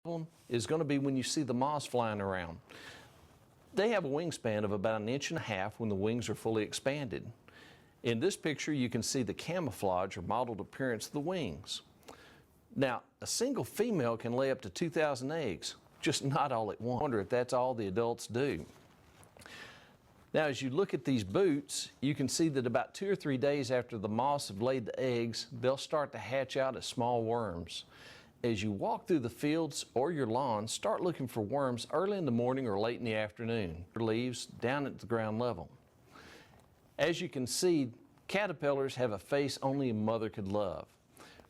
One is going to be when you see the moths flying around. They have a wingspan of about 1.5 inches when the wings are fully expanded. In this picture, you can see the camouflage or mottled appearance of the wings. Now, a single female can lay up to 2,000 eggs, just not all at once. I wonder if that's all the adults do. Now, as you look at these boots, you can see that about 2 or 3 days after the moths have laid the eggs, they'll start to hatch out as small worms. As you walk through the fields or your lawn, start looking for worms early in the morning or late in the afternoon. Leaves down at the ground level. As you can see, caterpillars have a face only a mother could love.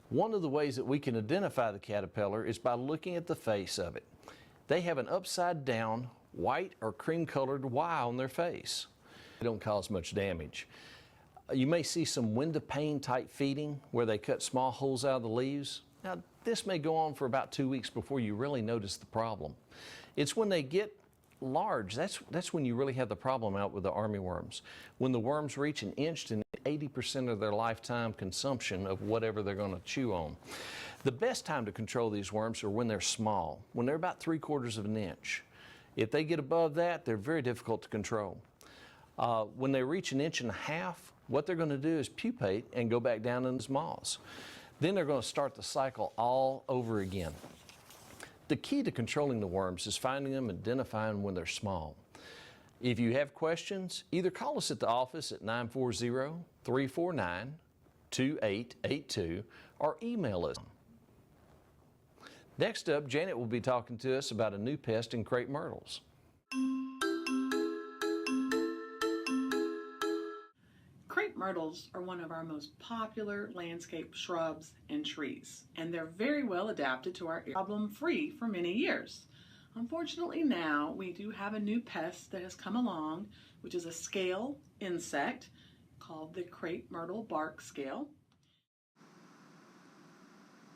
One of the ways that we can identify the caterpillar is by looking at the face of it. They have an upside down, white or cream colored Y on their face. They don't cause much damage. You may see some window pane type feeding where they cut small holes out of the leaves. Now, this may go on for about 2 weeks before you really notice the problem. It's when they get large, that's when you really have the problem out with the armyworms. When the worms reach 1 inch to 80% of their lifetime consumption of whatever they're going to chew on. The best time to control these worms are when they're small, when they're about 3/4 of an inch. If they get above that, they're very difficult to control. When they reach 1.5 inches, what they're going to do is pupate and go back down in those moths. Then they're going to start the cycle all over again. The key to controlling the worms is finding them and identifying when they're small. If you have questions, either call us at the office at 940-349-2882 or email us. Next up, Janet will be talking to us about a new pest in crepe myrtles. Crepe myrtles are one of our most popular landscape shrubs and trees, and they're very well adapted to our problem-free for many years. Unfortunately now, we do have a new pest that has come along, which is a scale insect called the crepe myrtle bark scale.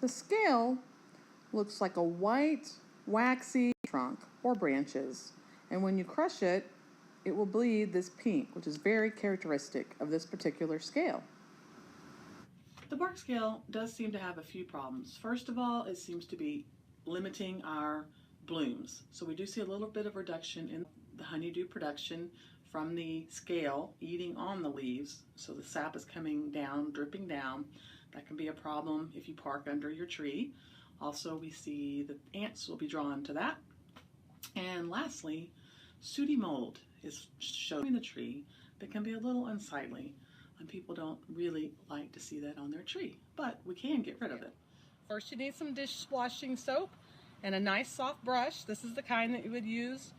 The scale looks like a white, waxy trunk or branches, and when you crush it, it will bleed this pink, which is very characteristic of this particular scale. The bark scale does seem to have a few problems. First of all, it seems to be limiting our blooms. So we do see a little bit of reduction in the honeydew production from the scale eating on the leaves. So the sap is coming down, dripping down. That can be a problem if you park under your tree. Also, we see the ants will be drawn to that. And lastly, sooty mold is showing the tree that can be a little unsightly, and people don't really like to see that on their tree, but we can get rid of it. First, you need some dishwashing soap and a nice soft brush. This is the kind that you would use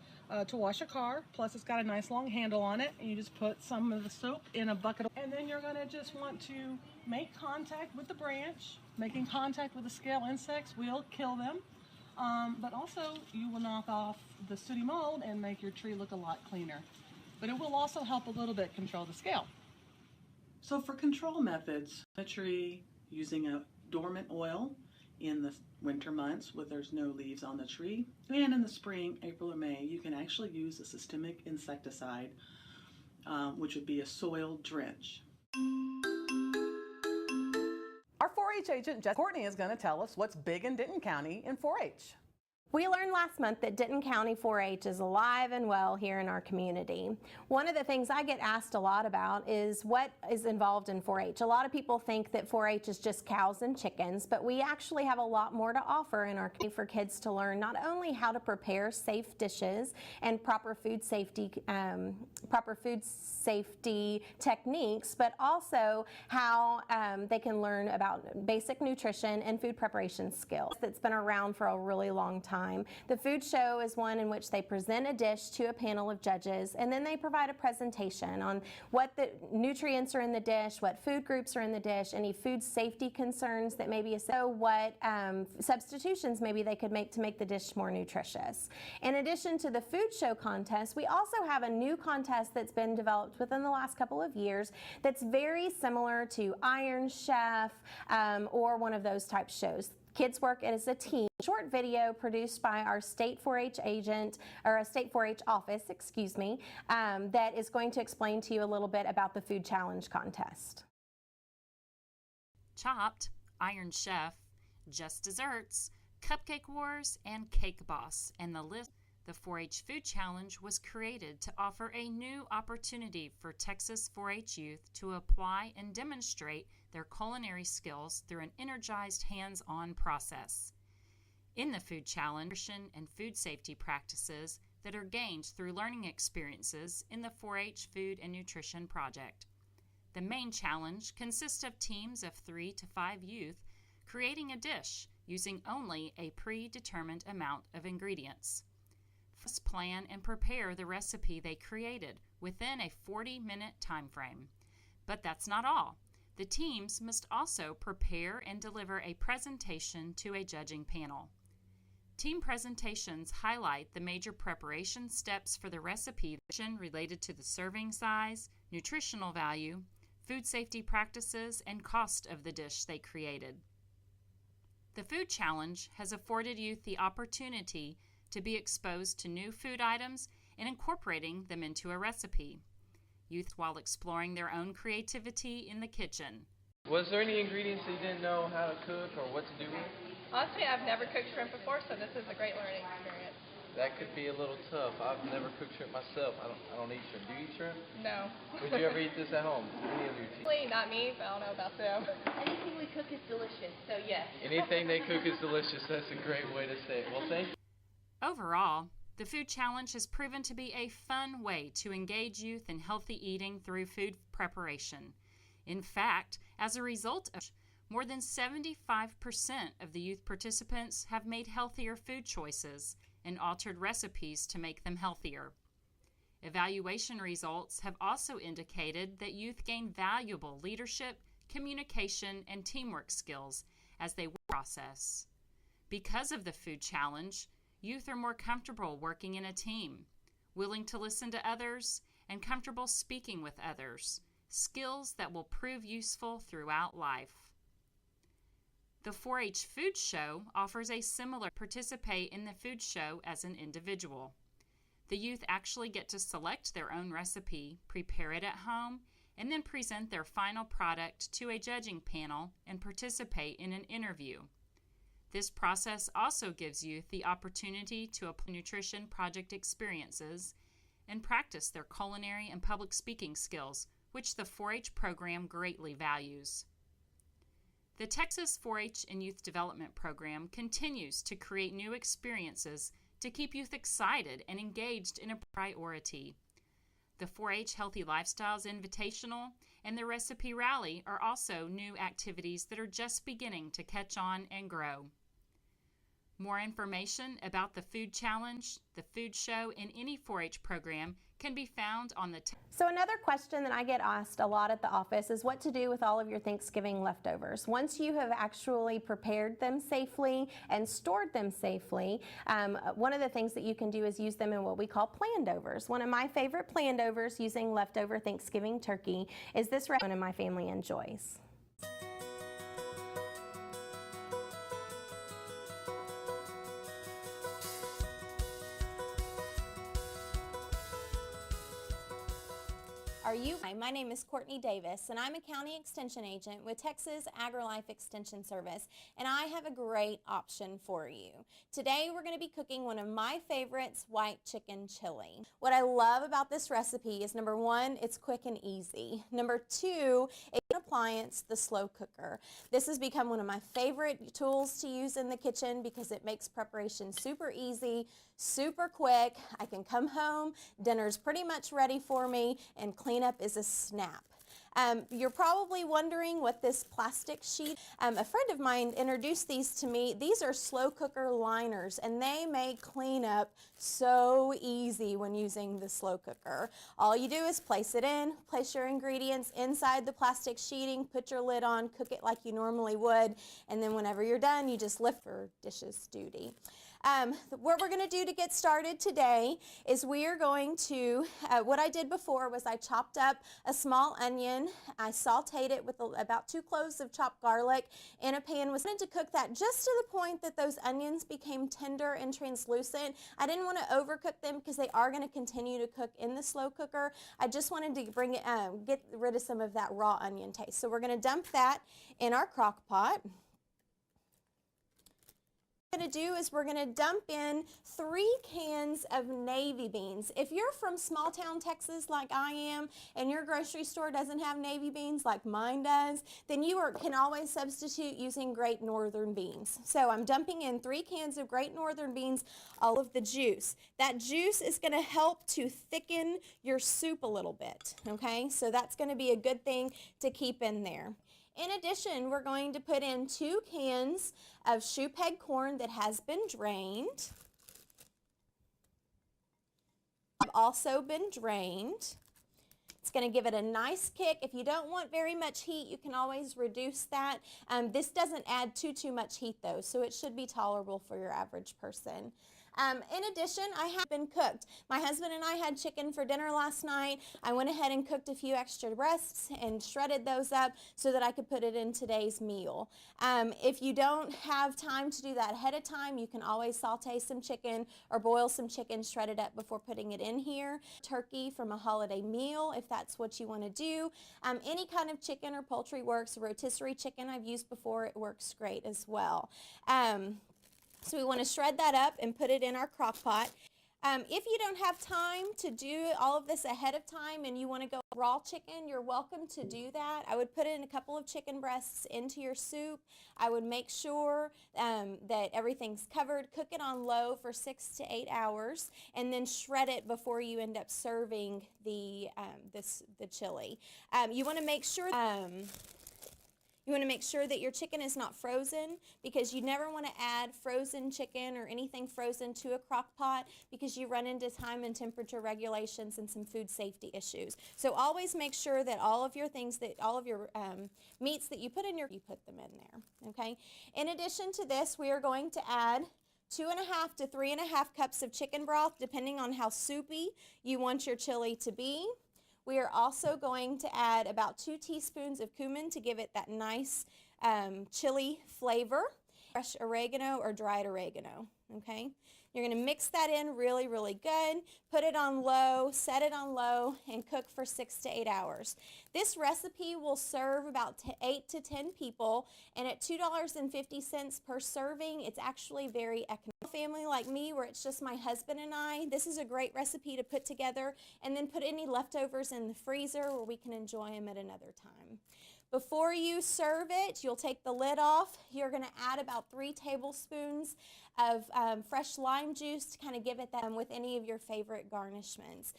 to wash a car. Plus, it's got a nice long handle on it, and you just put some of the soap in a bucket. And then you're going to just want to make contact with the branch. Making contact with the scale insects will kill them. But also you will knock off the sooty mold and make your tree look a lot cleaner. But it will also help a little bit control the scale. So for control methods, the tree using a dormant oil in the winter months when there's no leaves on the tree, and in the spring, April or May, you can actually use a systemic insecticide, which would be a soil drench. Our 4-H agent, Courtney, is going to tell us what's big in Denton County in 4-H. We learned last month that Denton County 4-H is alive and well here in our community. One of the things I get asked a lot about is what is involved in 4-H. A lot of people think that 4-H is just cows and chickens, but we actually have a lot more to offer in our community for kids to learn not only how to prepare safe dishes and proper food safety techniques, but also how they can learn about basic nutrition and food preparation skills. That's been around for a really long time. The food show is one in which they present a dish to a panel of judges, and then they provide a presentation on what the nutrients are in the dish, what food groups are in the dish, any food safety concerns that may be associated, what substitutions maybe they could make to make the dish more nutritious. In addition to the food show contest, we also have a new contest that's been developed within the last couple of years that's very similar to Iron Chef or one of those type shows. Kids work as a team. Short video produced by our state 4-H agent, or a state 4-H office, excuse me, that is going to explain to you a little bit about the food challenge contest. Chopped, Iron Chef, Just Desserts, Cupcake Wars, and Cake Boss, and the list. The 4-H Food Challenge was created to offer a new opportunity for Texas 4-H youth to apply and demonstrate their culinary skills through an energized hands-on process. In the Food Challenge, nutrition and food safety practices that are gained through learning experiences in the 4-H Food and Nutrition Project. The main challenge consists of teams of 3 to 5 youth creating a dish using only a predetermined amount of ingredients. First, plan and prepare the recipe they created within a 40-minute time frame. But that's not all. The teams must also prepare and deliver a presentation to a judging panel. Team presentations highlight the major preparation steps for the recipe related to the serving size, nutritional value, food safety practices, and cost of the dish they created. The Food Challenge has afforded youth the opportunity to be exposed to new food items and incorporating them into a recipe. Youth while exploring their own creativity in the kitchen. Was there any ingredients that you didn't know how to cook or what to do with? Honestly, I've never cooked shrimp before, so this is a great learning experience. That could be a little tough. I've never cooked shrimp myself. I don't eat shrimp. Do you eat shrimp? No. Would you ever eat this at home? Any of your team? Probably not me, but I don't know about them. Anything we cook is delicious, so yes. Anything they cook is delicious. That's a great way to say it. Well, thank you. Overall, the Food Challenge has proven to be a fun way to engage youth in healthy eating through food preparation. In fact, as a result of more than 75% of the youth participants have made healthier food choices and altered recipes to make them healthier. Evaluation results have also indicated that youth gain valuable leadership, communication, and teamwork skills as they process. Because of the Food Challenge, youth are more comfortable working in a team, willing to listen to others, and comfortable speaking with others, skills that will prove useful throughout life. The 4-H Food Show offers a similar participate in the food show as an individual. The youth actually get to select their own recipe, prepare it at home, and then present their final product to a judging panel and participate in an interview. This process also gives youth the opportunity to apply nutrition project experiences and practice their culinary and public speaking skills, which the 4-H program greatly values. The Texas 4-H and Youth Development Program continues to create new experiences to keep youth excited and engaged in a priority. The 4-H Healthy Lifestyles Invitational and the Recipe Rally are also new activities that are just beginning to catch on and grow. More information about the Food Challenge, the Food Show, and any 4-H program can be found on the... So another question that I get asked a lot at the office is what to do with all of your Thanksgiving leftovers. Once you have actually prepared them safely and stored them safely, one of the things that you can do is use them in what we call plandovers. One of my favorite plandovers using leftover Thanksgiving turkey is this recipe one my family enjoys. Hi, my name is Courtney Davis, and I'm a county extension agent with Texas AgriLife Extension Service, and I have a great option for you. Today, we're going to be cooking one of my favorites, white chicken chili. What I love about this recipe is, number one, it's quick and easy. Number two, it's an appliance, the slow cooker. This has become one of my favorite tools to use in the kitchen because it makes preparation super easy, super quick. I can come home, dinner's pretty much ready for me, and cleanup is a snap. You're probably wondering what this plastic sheet, a friend of mine introduced these to me. These are slow cooker liners, and they make cleanup so easy when using the slow cooker. All you do is place it in, place your ingredients inside the plastic sheeting, put your lid on, cook it like you normally would, and then whenever you're done, you just lift for dishes duty. What we're going to do to get started today is we are going to, what I did before was I chopped up a small onion, I sauteed it with about 2 cloves of chopped garlic in a pan. Was going to cook that just to the point that those onions became tender and translucent. I didn't want to overcook them because they are going to continue to cook in the slow cooker. I just wanted to bring it, get rid of some of that raw onion taste. So we're going to dump that in our crock pot. Going to do is we're going to dump in 3 cans of navy beans. If you're from small town Texas like I am and your grocery store doesn't have navy beans like mine does, then you can always substitute using Great Northern beans. So I'm dumping in 3 cans of Great Northern beans, all of the juice. That juice is going to help to thicken your soup a little bit, okay? So that's going to be a good thing to keep in there. In addition, we're going to put in 2 cans of shoe peg corn that has been drained. Have also been drained. It's going to give it a nice kick. If you don't want very much heat, you can always reduce that. This doesn't add too much heat though, so it should be tolerable for your average person. In addition, I have been cooked. My husband and I had chicken for dinner last night. I went ahead and cooked a few extra breasts and shredded those up so that I could put it in today's meal. If you don't have time to do that ahead of time, you can always saute some chicken or boil some chicken, shred it up before putting it in here. Turkey from a holiday meal, if that's what you want to do. Any kind of chicken or poultry works. Rotisserie chicken I've used before, it works great as well. So we want to shred that up and put it in our crock pot. If you don't have time to do all of this ahead of time and you want to go raw chicken, you're welcome to do that. I would put in a couple of chicken breasts into your soup. I would make sure that everything's covered. Cook it on low for 6 to 8 hours and then shred it before you end up serving the chili. You want to make sure that your chicken is not frozen, because you never want to add frozen chicken or anything frozen to a crock pot because you run into time and temperature regulations and some food safety issues. So always make sure that all of your meats that you put in you put them in there, okay? In addition to this, we are going to add 2.5 to 3.5 cups of chicken broth, depending on how soupy you want your chili to be. We are also going to add about 2 teaspoons of cumin to give it that nice chili flavor. Fresh oregano or dried oregano, okay? You're going to mix that in really, really good. Put it on low, set it on low, and cook for 6 to 8 hours. This recipe will serve about 8 to 10 people, and at $2.50 per serving, it's actually very economical. Family like me, where it's just my husband and I, this is a great recipe to put together and then put any leftovers in the freezer where we can enjoy them at another time. Before you serve it, you'll take the lid off. You're going to add about 3 tablespoons of fresh lime juice to kind of give it that with any of your favorite garnishments.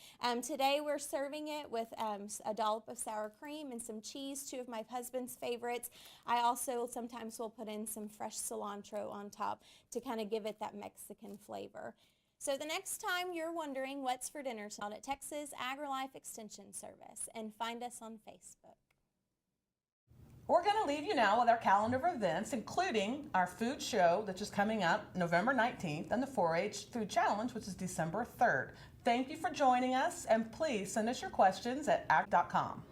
Today we're serving it with a dollop of sour cream and some cheese, 2 of my husband's favorites. I also sometimes will put in some fresh cilantro on top to kind of give it that Mexican flavor. So the next time you're wondering what's for dinner, out at Texas AgriLife Extension Service, and find us on Facebook. We're going to leave you now with our calendar of events, including our food show that's just coming up November 19th and the 4-H Food Challenge, which is December 3rd. Thank you for joining us, and please send us your questions at ag.com.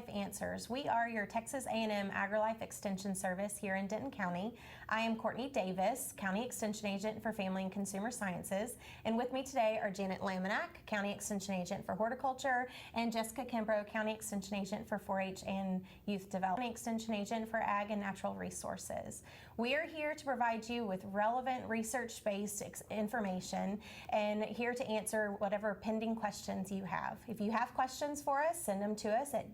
AgriLife Answers. We are your Texas A&M AgriLife Extension Service here in Denton County. I am Courtney Davis, County Extension Agent for Family and Consumer Sciences, and with me today are Janet Laminack, County Extension Agent for Horticulture, and Jessica Kimbrough, County Extension Agent for 4-H and Youth Development, Extension Agent for Ag and Natural Resources. We are here to provide you with relevant research-based information and here to answer whatever pending questions you have. If you have questions for us, send them to us at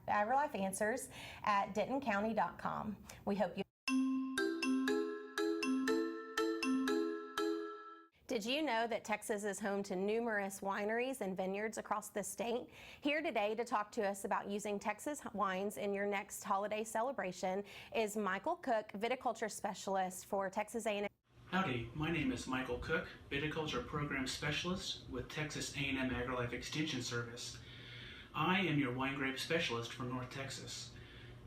agrilifeanswers@dentoncounty.com. We hope you. Did you know that Texas is home to numerous wineries and vineyards across the state? Here today to talk to us about using Texas wines in your next holiday celebration is Michael Cook, Viticulture Specialist for Texas A&M. Howdy, my name is Michael Cook, Viticulture Program Specialist with Texas A&M AgriLife Extension Service. I am your wine grape specialist for North Texas.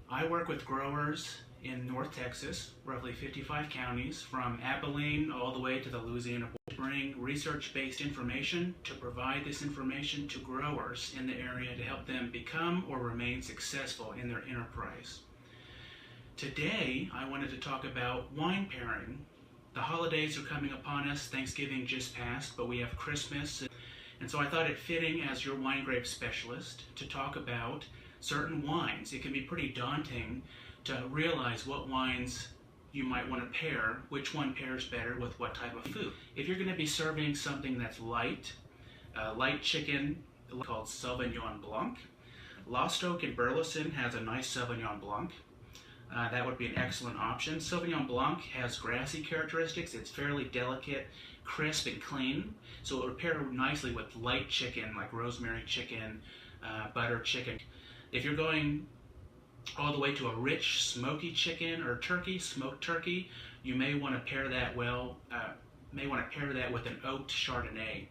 I work with growers in North Texas, roughly 55 counties, from Abilene all the way to the Louisiana border, to bring research-based information to provide this information to growers in the area to help them become or remain successful in their enterprise. Today, I wanted to talk about wine pairing. The holidays are coming upon us. Thanksgiving just passed, but we have Christmas. And so I thought it fitting as your wine grape specialist to talk about certain wines. It can be pretty daunting to realize what wines you might want to pair, which one pairs better with what type of food. If you're going to be serving something that's light chicken called Sauvignon Blanc, Lost Oak in Burleson has a nice Sauvignon Blanc. That would be an excellent option. Sauvignon Blanc has grassy characteristics. It's fairly delicate, crisp, and clean. So it would pair nicely with light chicken, like rosemary chicken, butter chicken. If you're going all the way to a rich, smoky chicken or turkey, smoked turkey, you may want to pair that with an oaked Chardonnay.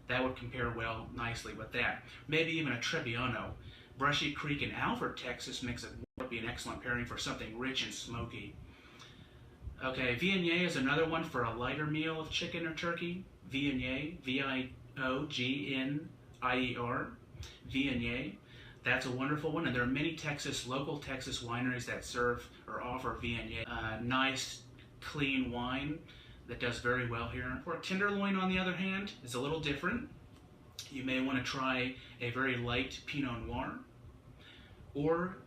That would compare well nicely with that. Maybe even a Trebbiano. Brushy Creek in Alfred, Texas would be an excellent pairing for something rich and smoky. Okay, Viognier is another one for a lighter meal of chicken or turkey. Viognier, Viognier, Viognier. That's a wonderful one, and there are many local Texas wineries that serve or offer Viognier. Nice, clean wine that does very well here. Pork tenderloin, on the other hand, is a little different. You may want to try a very light Pinot Noir, or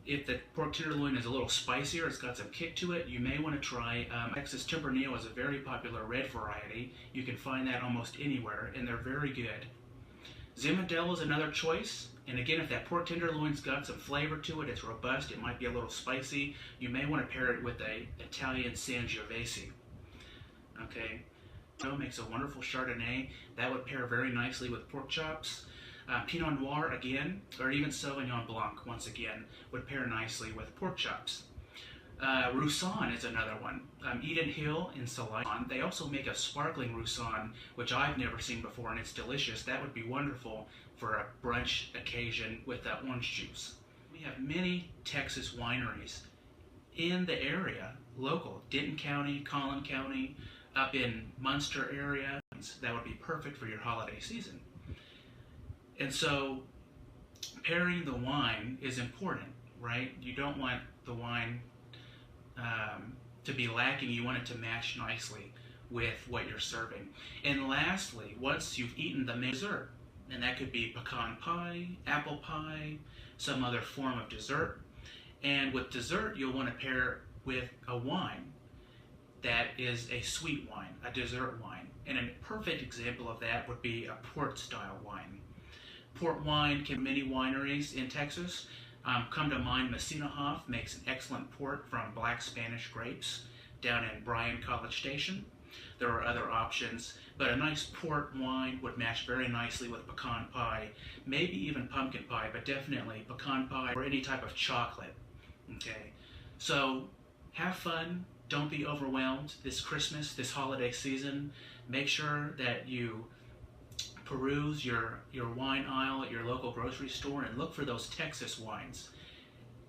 if the pork tenderloin is a little spicier, it's got some kick to it, you may want to try Texas Tempranillo is a very popular red variety. You can find that almost anywhere, and they're very good. Zinfandel is another choice, and again, if that pork tenderloin's got some flavor to it, it's robust, it might be a little spicy, you may want to pair it with a Italian Sangiovese. Okay, so makes a wonderful Chardonnay. That would pair very nicely with pork chops. Pinot Noir again, or even Sauvignon Blanc once again, would pair nicely with pork chops. Roussanne is another one. Eden Hill in Salina, they also make a sparkling Roussanne, which I've never seen before, and it's delicious. That would be wonderful for a brunch occasion with orange juice. We have many Texas wineries in the area, local, Denton County, Collin County, up in Munster area. That would be perfect for your holiday season. And so pairing the wine is important, right? You don't want the wine to be lacking. You want it to match nicely with what you're serving. And lastly, once you've eaten the main dessert, and that could be pecan pie, apple pie, some other form of dessert. And with dessert, you'll want to pair with a wine that is a sweet wine, a dessert wine. And a perfect example of that would be a port-style wine. Port wine can many wineries in Texas. Come to mind, Messina Hoff makes an excellent port from black Spanish grapes down in Bryan College Station. There are other options, but a nice port wine would match very nicely with pecan pie, maybe even pumpkin pie, but definitely pecan pie or any type of chocolate. Okay, so have fun. Don't be overwhelmed this Christmas, this holiday season. Make sure that you peruse your wine aisle at your local grocery store and look for those Texas wines.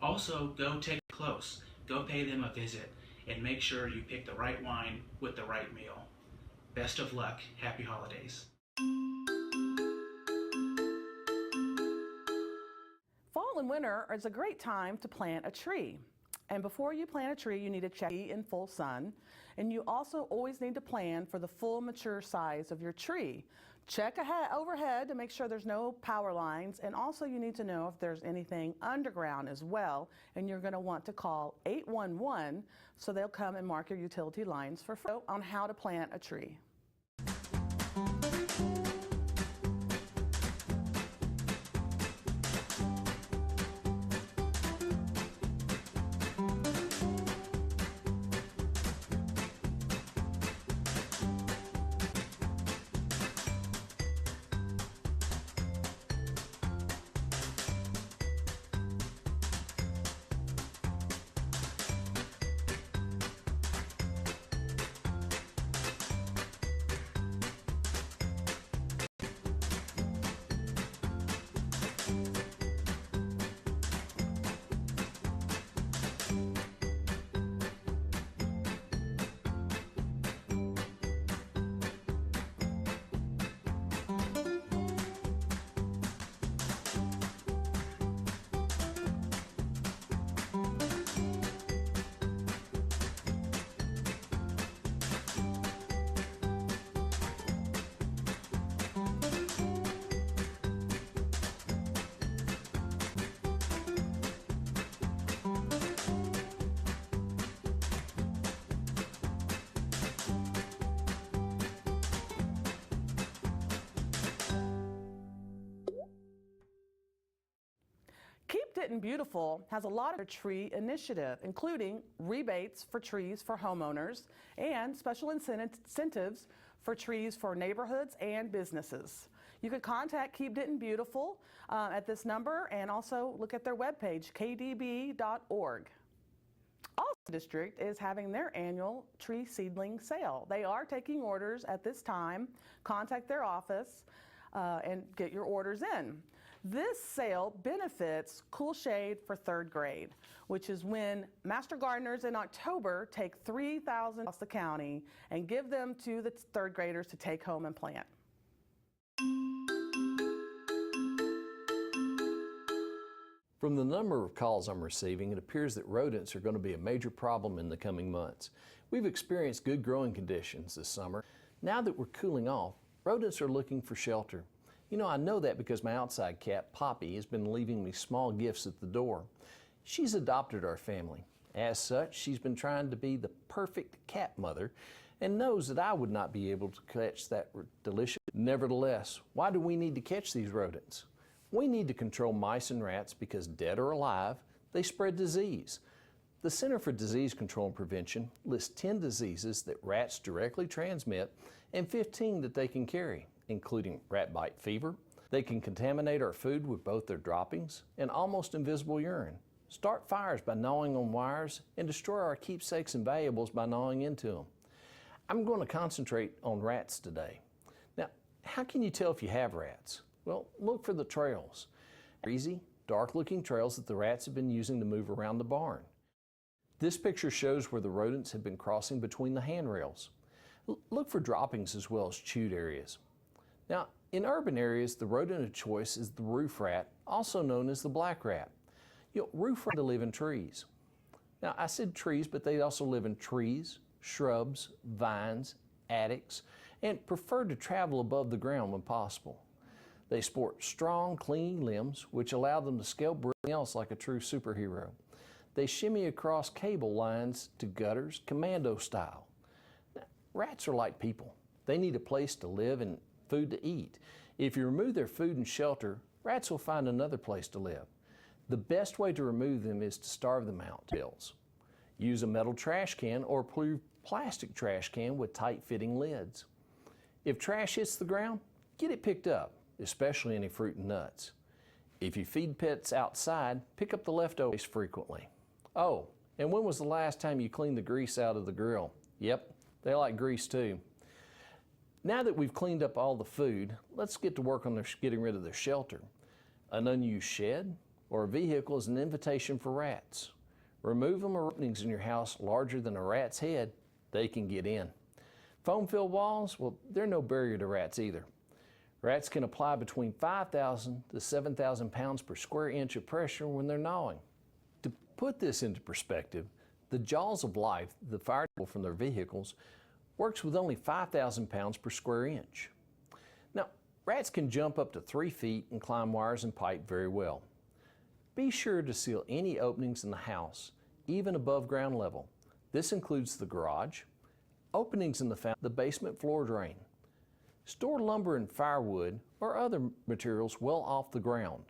Also, go take it close. Go pay them a visit and make sure you pick the right wine with the right meal. Best of luck. Happy holidays. Fall Fall and winter is a great time to plant a tree. And before you plant a tree, you need to check it in full sun. And you also always need to plan for the full mature size of your tree. Check overhead to make sure there's no power lines. And also you need to know if there's anything underground as well. And you're going to want to call 811 so they'll come and mark your utility lines for on how to plant a tree. Keep Denton Beautiful has a lot of tree initiative, including rebates for trees for homeowners and special incentives for trees for neighborhoods and businesses. You could contact Keep Denton Beautiful at this number and also look at their webpage, kdb.org. Also, the district is having their annual tree seedling sale. They are taking orders at this time. Contact their office and get your orders in. This sale benefits Cool Shade for 3rd grade, which is when Master Gardeners in October take 3,000 across the county and give them to the 3rd graders to take home and plant. From the number of calls I'm receiving, it appears that rodents are going to be a major problem in the coming months. We've experienced good growing conditions this summer. Now that we're cooling off, rodents are looking for shelter. You know, I know that because my outside cat, Poppy, has been leaving me small gifts at the door. She's adopted our family. As such, she's been trying to be the perfect cat mother and knows that I would not be able to catch that delicious. Nevertheless, why do we need to catch these rodents? We need to control mice and rats because, dead or alive, they spread disease. The Center for Disease Control and Prevention lists 10 diseases that rats directly transmit and 15 that they can carry, including rat bite fever. They can contaminate our food with both their droppings and almost invisible urine, start fires by gnawing on wires, and destroy our keepsakes and valuables by gnawing into them. I'm going to concentrate on rats today. Now, how can you tell if you have rats? Well, look for the trails. Easy, dark-looking trails that the rats have been using to move around the barn. This picture shows where the rodents have been crossing between the handrails. Look for droppings as well as chewed areas. Now, in urban areas, the rodent of choice is the roof rat, also known as the black rat. Roof rats live in trees. Now, I said trees, but they also live in trees, shrubs, vines, attics, and prefer to travel above the ground when possible. They sport strong, clean limbs, which allow them to scale everything else like a true superhero. They shimmy across cable lines to gutters, commando style. Now, rats are like people. They need a place to live and food to eat. If you remove their food and shelter, rats will find another place to live. The best way to remove them is to starve them out. Use a metal trash can or plastic trash can with tight-fitting lids. If trash hits the ground, get it picked up, especially any fruit and nuts. If you feed pets outside, pick up the leftovers frequently. Oh, and when was the last time you cleaned the grease out of the grill? Yep, they like grease too. Now that we've cleaned up all the food, let's get to work on getting rid of their shelter. An unused shed or a vehicle is an invitation for rats. Remove them or openings in your house larger than a rat's head, they can get in. Foam-filled walls, well, they're no barrier to rats either. Rats can apply between 5,000 to 7,000 pounds per square inch of pressure when they're gnawing. To put this into perspective, the jaws of life, the fire from their vehicles, works with only 5,000 pounds per square inch. Now, rats can jump up to 3 feet and climb wires and pipe very well. Be sure to seal any openings in the house, even above ground level. This includes the garage, openings in the basement floor drain. Store lumber and firewood or other materials well off the ground.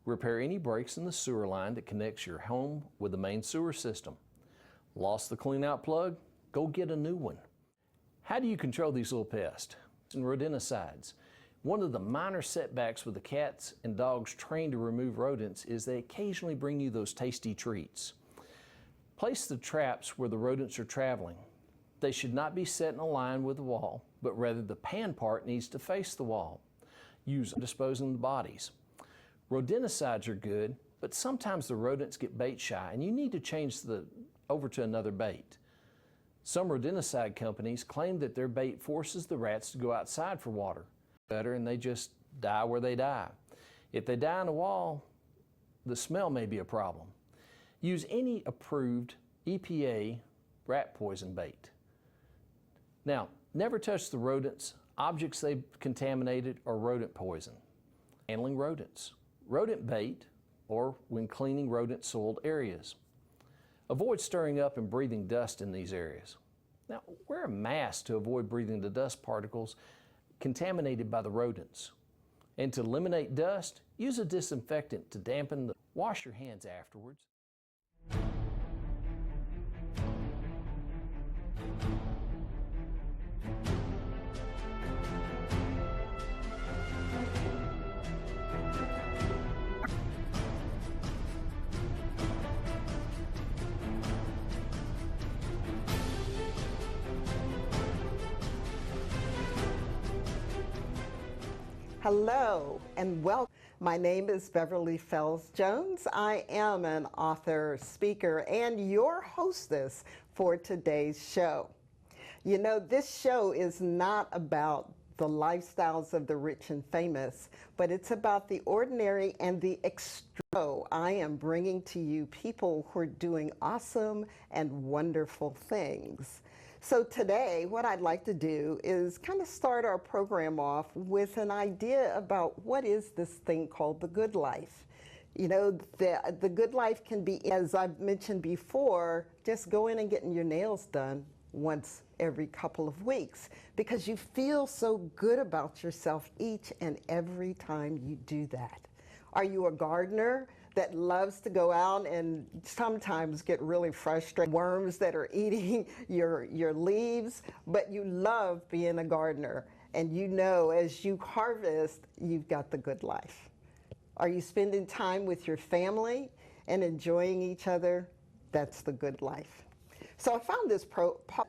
Repair any breaks in the sewer line that connects your home with the main sewer system. Lost the clean-out plug? Go get a new one. How do you control these little pests? And rodenticides. One of the minor setbacks with the cats and dogs trained to remove rodents is they occasionally bring you those tasty treats. Place the traps where the rodents are traveling. They should not be set in a line with the wall, but rather the pan part needs to face the wall. Use disposing the bodies. Rodenticides are good, but sometimes the rodents get bait shy and you need to change over to another bait. Some rodenticide companies claim that their bait forces the rats to go outside for water better and they just die where they die. If they die in a wall, the smell may be a problem. Use any approved EPA rat poison bait. Now, never touch the rodents, objects they've contaminated, or rodent poison. Handling rodents. Rodent bait, or when cleaning rodent-soiled areas. Avoid stirring up and breathing dust in these areas. Now, wear a mask to avoid breathing the dust particles contaminated by the rodents. And to eliminate dust, use a disinfectant to dampen the. Wash your hands afterwards. Hello and welcome. My name is Beverly Fells Jones. I am an author, speaker, and your hostess for today's show. You know, this show is not about the lifestyles of the rich and famous, but it's about the ordinary and the extra. I am bringing to you people who are doing awesome and wonderful things. So today, what I'd like to do is kind of start our program off with an idea about what is this thing called the good life. You know, the good life can be, as I've mentioned before, just going and getting your nails done once every couple of weeks because you feel so good about yourself each and every time you do that. Are you a gardener that loves to go out and sometimes get really frustrated, worms that are eating your leaves, but you love being a gardener and you know as you harvest, you've got the good life? Are you spending time with your family and enjoying each other? That's the good life. So I found this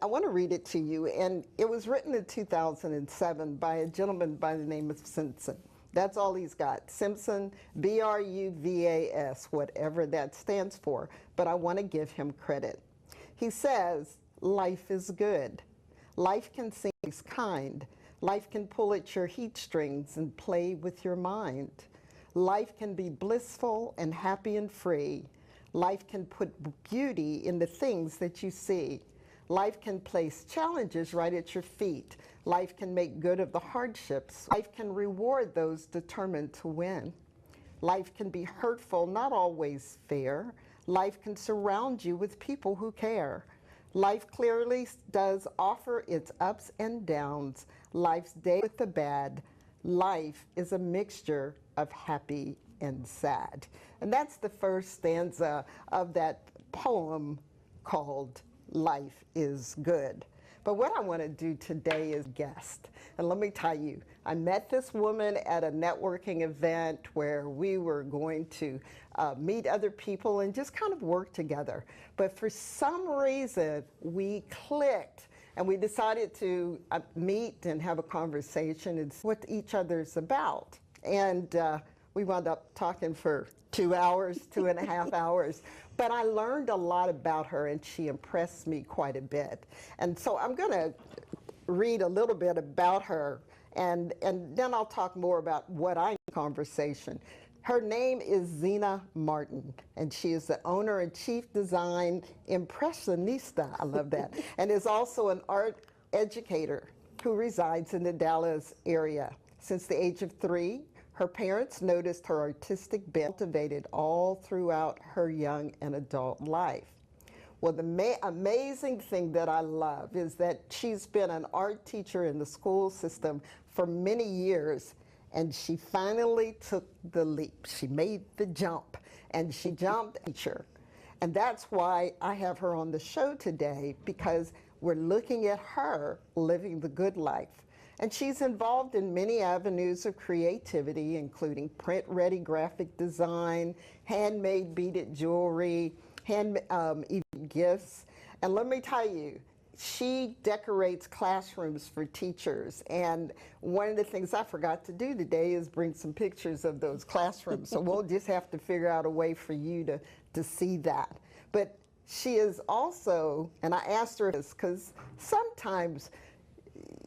I want to read it to you, and it was written in 2007 by a gentleman by the name of Simpson. That's all he's got. Simpson, B-R-U-V-A-S, whatever that stands for. But I want to give him credit. He says, life is good. Life can seem kind. Life can pull at your heartstrings and play with your mind. Life can be blissful and happy and free. Life can put beauty in the things that you see. Life can place challenges right at your feet. Life can make good of the hardships. Life can reward those determined to win. Life can be hurtful, not always fair. Life can surround you with people who care. Life clearly does offer its ups and downs. Life's day with the bad. Life is a mixture of happy and sad. And that's the first stanza of that poem called Life is Good. But what I want to do today is guest. And let me tell you, I met this woman at a networking event where we were going to meet other people and just kind of work together. But for some reason, we clicked and we decided to meet and have a conversation and see what each other's about. And we wound up talking for 2 hours, 2.5 hours. But I learned a lot about her, and she impressed me quite a bit. And so I'm going to read a little bit about her and then I'll talk more about what I conversation. Her name is Zena Martin, and she is the owner and chief design impressionista, I love that, and is also an art educator who resides in the Dallas area. Since the age of 3, her parents noticed her artistic bent cultivated all throughout her young and adult life. Well, the amazing thing that I love is that she's been an art teacher in the school system for many years, and she finally took the leap. She made the jump, and she jumped teacher. And that's why I have her on the show today, because we're looking at her living the good life. And she's involved in many avenues of creativity, including print-ready graphic design, handmade beaded jewelry, even gifts. And let me tell you, she decorates classrooms for teachers. And one of the things I forgot to do today is bring some pictures of those classrooms. So we'll just have to figure out a way for you to see that. But she is also, and I asked her this because sometimes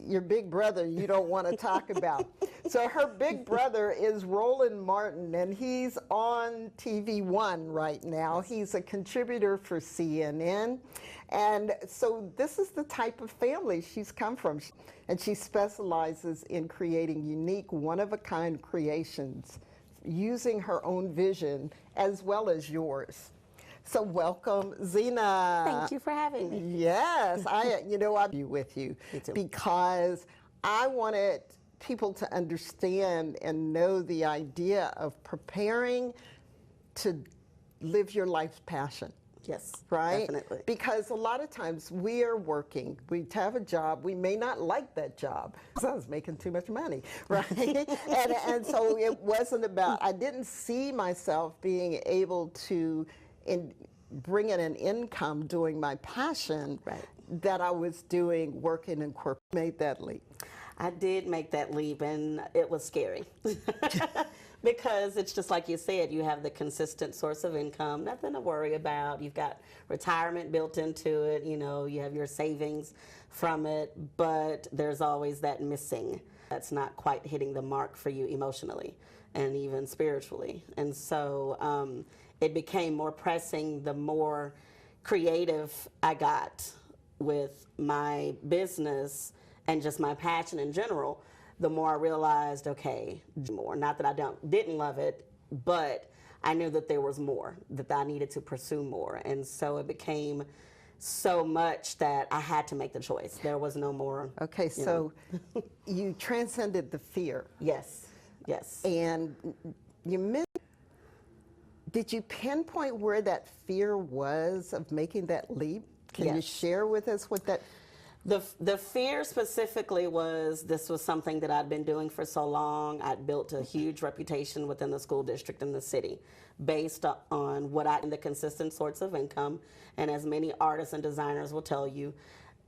your big brother you don't want to talk about. So her big brother is Roland Martin, and he's on TV One right now. He's a contributor for CNN. And so this is the type of family she's come from. And she specializes in creating unique, one-of-a-kind creations using her own vision as well as yours. So welcome, Zena. Thank you for having me. Yes, I'll be with you because I wanted people to understand and know the idea of preparing to live your life's passion. Yes, right? Definitely. Because a lot of times we are working, we have a job, we may not like that job. I was making too much money, right? and so it wasn't about, I didn't see myself being able to bring in an income doing my passion that I was doing working in corporate. Made that leap. I did make that leap, and it was scary. Because it's just like you said, you have the consistent source of income, nothing to worry about. You've got retirement built into it, you have your savings from it, but there's always that missing that's not quite hitting the mark for you emotionally and even spiritually. And so it became more pressing the more creative I got with my business and just my passion in general. The more I realized, okay, more. Not that I didn't love it, but I knew that there was more, that I needed to pursue more. And so it became so much that I had to make the choice. There was no more. Okay, so you transcended the fear. Yes, yes. And did you pinpoint where that fear was of making that leap? Can you share with us what that... The fear specifically was this was something that I'd been doing for so long. I'd built a huge reputation within the school district and the city based on the consistent source of income. And as many artists and designers will tell you,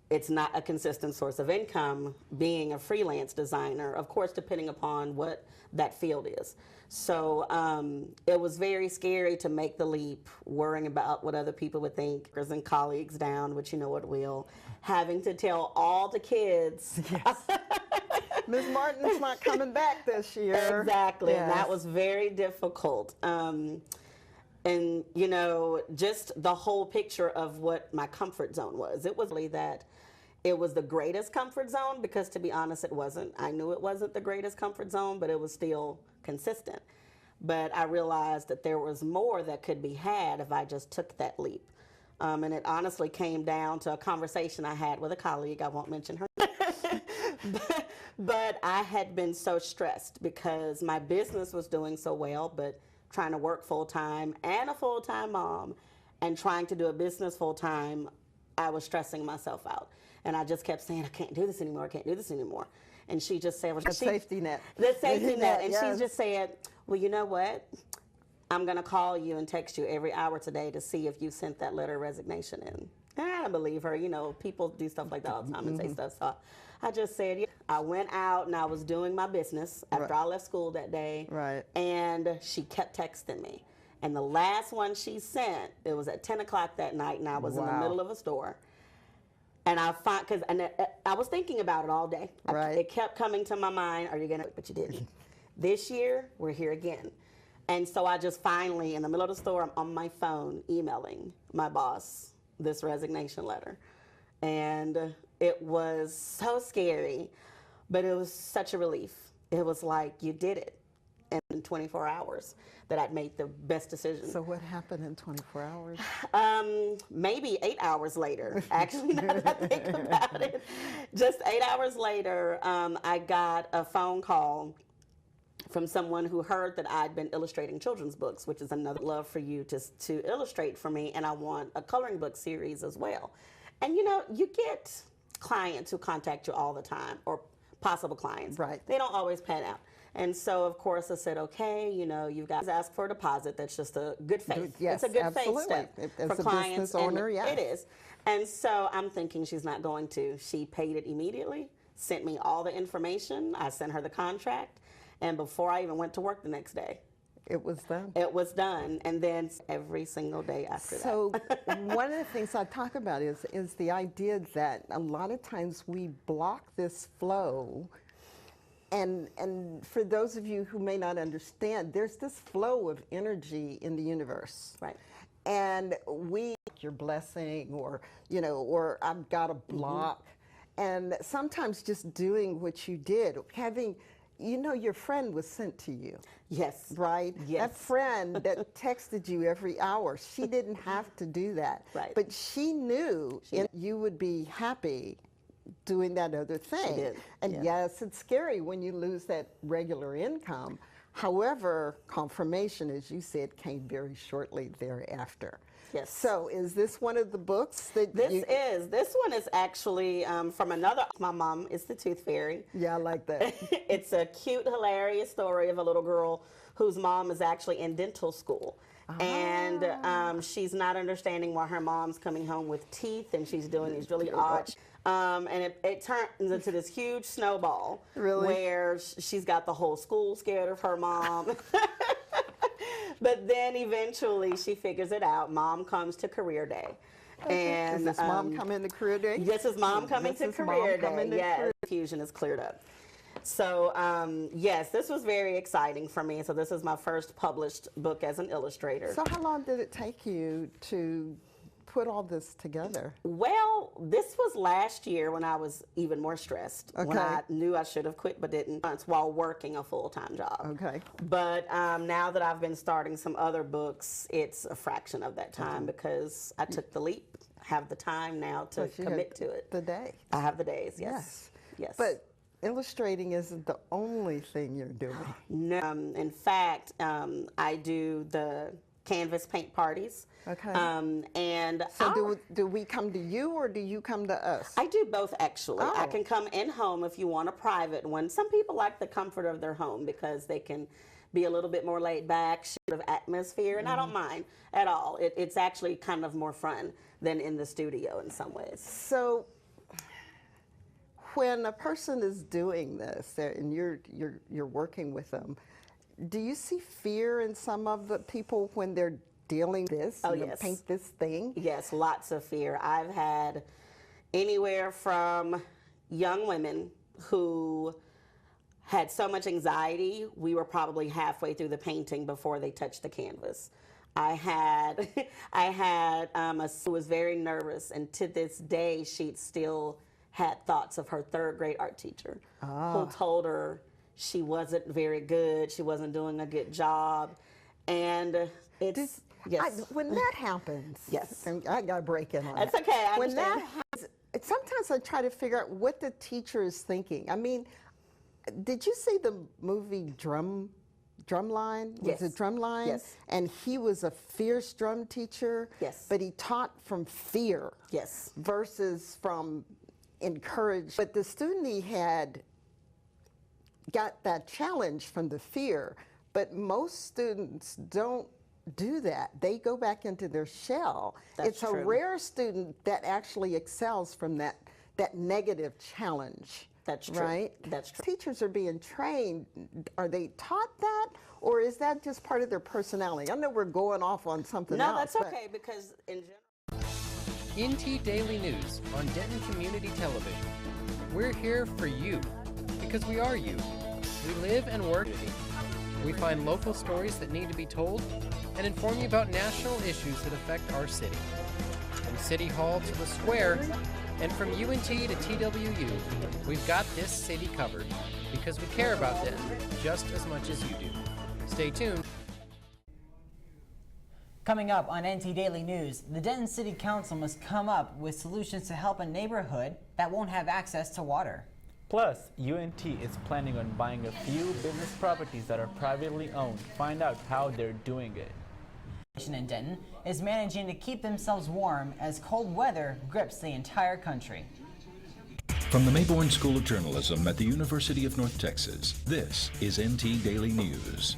it's not a consistent source of income being a freelance designer, of course, depending upon what that field is. So it was very scary to make the leap, worrying about what other people would think, and colleagues down, which you know it will, having to tell all the kids. Yes. Ms. Martin's not coming back this year. Exactly, yes. And that was very difficult. And, just the whole picture of what my comfort zone was. It was really that it was the greatest comfort zone because, to be honest, it wasn't. I knew it wasn't the greatest comfort zone, but it was still consistent. But I realized that there was more that could be had if I just took that leap. And it honestly came down to a conversation I had with a colleague. I won't mention her. but I had been so stressed because my business was doing so well, but trying to work full-time and a full-time mom and trying to do a business full-time, I was stressing myself out. And I just kept saying, I can't do this anymore, I can't do this anymore. And she just said, the safety net. The safety net. And yes. She just said, well, you know what? I'm going to call you and text you every hour today to see if you sent that letter of resignation in. And I don't believe her. People do stuff like that all the time and say stuff. So I just said, I went out and I was doing my business after I left school that day. Right. And she kept texting me. And the last one she sent, it was at 10 o'clock that night, and I was in the middle of a store. And I find, because I was thinking about it all day. Right. It kept coming to my mind, are you going to, but you didn't. This year, we're here again. And so I just finally, in the middle of the store, I'm on my phone emailing my boss this resignation letter. And it was so scary, but it was such a relief. It was like, you did it. And in 24 hours that I'd made the best decision. So what happened in 24 hours? Maybe 8 hours later, actually, now that I think about it. Just 8 hours later, I got a phone call from someone who heard that I'd been illustrating children's books, which is another love for you to illustrate for me, and I want a coloring book series as well. And you know, you get clients who contact you all the time, or possible clients. Right. They don't always pan out. And so, of course, I said, okay, you know, you guys ask for a deposit. That's just a good faith. Yes, it's a good absolutely. faith step As for a clients. business owner, and yeah. It is. And so I'm thinking she's not going to. She paid it immediately, sent me all the information. I sent her the contract. And before I even went to work the next day, it was done. It was done. And then every single day after that. So one of the things I talk about is the idea that a lot of times we block this flow. And for those of you who may not understand, there's this flow of energy in the universe. Right. And your blessing, or, you know, or I've got a block. And sometimes just doing what you did, having, you know, your friend was sent to you. Yes. Right? Yes. That friend that texted you every hour, she didn't have to do that. Right. But she knew you would be happy doing that other thing. She did. And yeah. yes, it's scary when you lose that regular income. However, confirmation, as you said, came very shortly thereafter. Yes. So is this one of the books that This one is actually from another, my mom is the Tooth Fairy. Yeah, I like that. It's a cute, hilarious story of a little girl whose mom is actually in dental school. And she's not understanding why her mom's coming home with teeth, and she's doing these really odd. And it turns into this huge snowball. Really? Where she's got the whole school scared of her mom. But then eventually she figures it out. Mom comes to career day. Okay. And Is this mom coming to career day? This is mom coming to career day. Yes, confusion is cleared up. So yes, this was very exciting for me. So this is my first published book as an illustrator. So how long did it take you to put all this together? Well, this was last year when I was even more stressed. Okay. When I knew I should have quit but didn't, while working a full-time job. Okay. But now that I've been starting some other books, it's a fraction of that time because I took the leap, have the time now to commit to it. The day. I have the days, yes. Yes. But illustrating isn't the only thing you're doing. No. In fact, I do the canvas paint parties. Okay. And so do we come to you or do you come to us? I do both, actually. Oh. I can come in home if you want a private one. Some people like the comfort of their home because they can be a little bit more laid back, sort of atmosphere, and I don't mind at all. It's actually kind of more fun than in the studio in some ways. So when a person is doing this and you're working with them, do you see fear in some of the people when they're dealing with this? Oh, you know, yes. paint this thing? Yes, lots of fear. I've had anywhere from young women who had so much anxiety, we were probably halfway through the painting before they touched the canvas. I had a who was very nervous, and to this day, she still had thoughts of her third grade art teacher who told her she wasn't very good, she wasn't doing a good job, and it's when that happens, yes, and I got to break in on that's that. okay. I when understand. that happens, sometimes I try to figure out what the teacher is thinking. I mean, did you see the movie Drumline? Yes. Was it Drumline? Yes. And he was a fierce drum teacher. Yes. But he taught from fear. Yes. Versus from encourage. But the student he had got that challenge from the fear. But most students don't do that. They go back into their shell. That's it's true. a rare student that actually excels from that negative challenge. That's true. Right? That's true. Teachers are being trained. Are they taught that, or is that just part of their personality? I know we're going off on something else. No, that's okay, because in general. NT Daily News on Denton Community Television. We're here for you because we are you. We live and work. We find local stories that need to be told and inform you about national issues that affect our city. From City Hall to the Square, and from UNT to TWU, we've got this city covered because we care about them just as much as you do. Stay tuned. Coming up on NT Daily News, the Denton City Council must come up with solutions to help a neighborhood that won't have access to water. Plus, UNT is planning on buying a few business properties that are privately owned. Find out how they're doing it. In Denton is managing to keep themselves warm as cold weather grips the entire country. From the Mayborn School of Journalism at the University of North Texas, this is NT Daily News.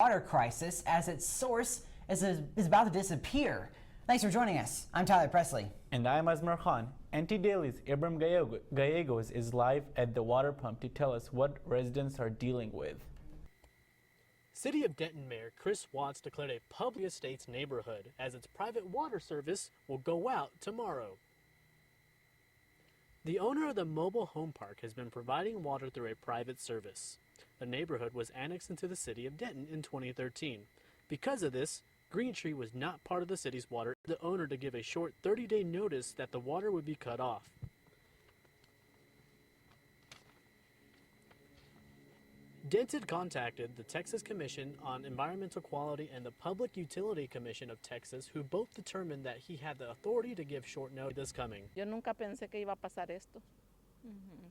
Water crisis as its source is about to disappear. Thanks for joining us. I'm Tyler Presley. And I'm Asmar Khan. NT Daily's Ibram Gallegos is live at the water pump to tell us what residents are dealing with. City of Denton Mayor Chris Watts declared a public estates neighborhood as its private water service will go out tomorrow. The owner of the mobile home park has been providing water through a private service. The neighborhood was annexed into the city of Denton in 2013. Because of this, Green Tree was not part of the city's water. The owner to give a short 30-day notice that the water would be cut off. Denton contacted the Texas Commission on Environmental Quality and the Public Utility Commission of Texas, who both determined that he had the authority to give short notice this coming. Yo nunca pensé que iba a pasar esto.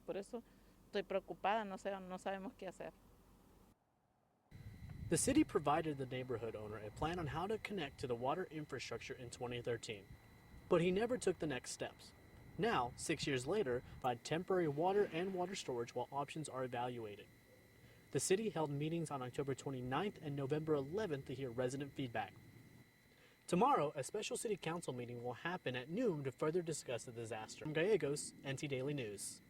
Por eso estoy preocupada, no sabemos qué hacer. The city provided the neighborhood owner a plan on how to connect to the water infrastructure in 2013, but he never took the next steps. Now, 6 years later, provide temporary water and water storage while options are evaluated. The city held meetings on October 29th and November 11th to hear resident feedback. Tomorrow, a special city council meeting will happen at noon to further discuss the disaster. From Gallegos, NT Daily News.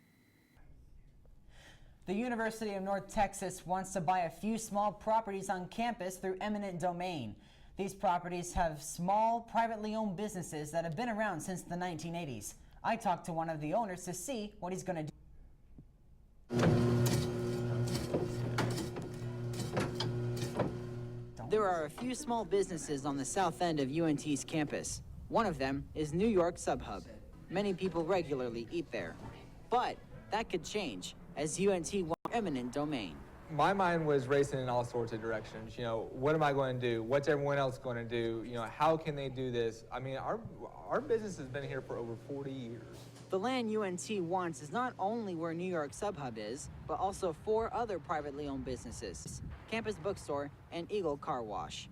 The University of North Texas wants to buy a few small properties on campus through eminent domain. These properties have small, privately owned businesses that have been around since the 1980s. I talked to one of the owners to see what he's going to do. There are a few small businesses on the south end of UNT's campus. One of them is New York Subhub. Many people regularly eat there. But that could change as UNT wants eminent domain. My mind was racing in all sorts of directions. You know, what am I going to do? What's everyone else going to do? You know, how can they do this? I mean, our business has been here for over 40 years. The land UNT wants is not only where New York Subhub is, but also 4 other privately owned businesses, Campus Bookstore and Eagle Car Wash.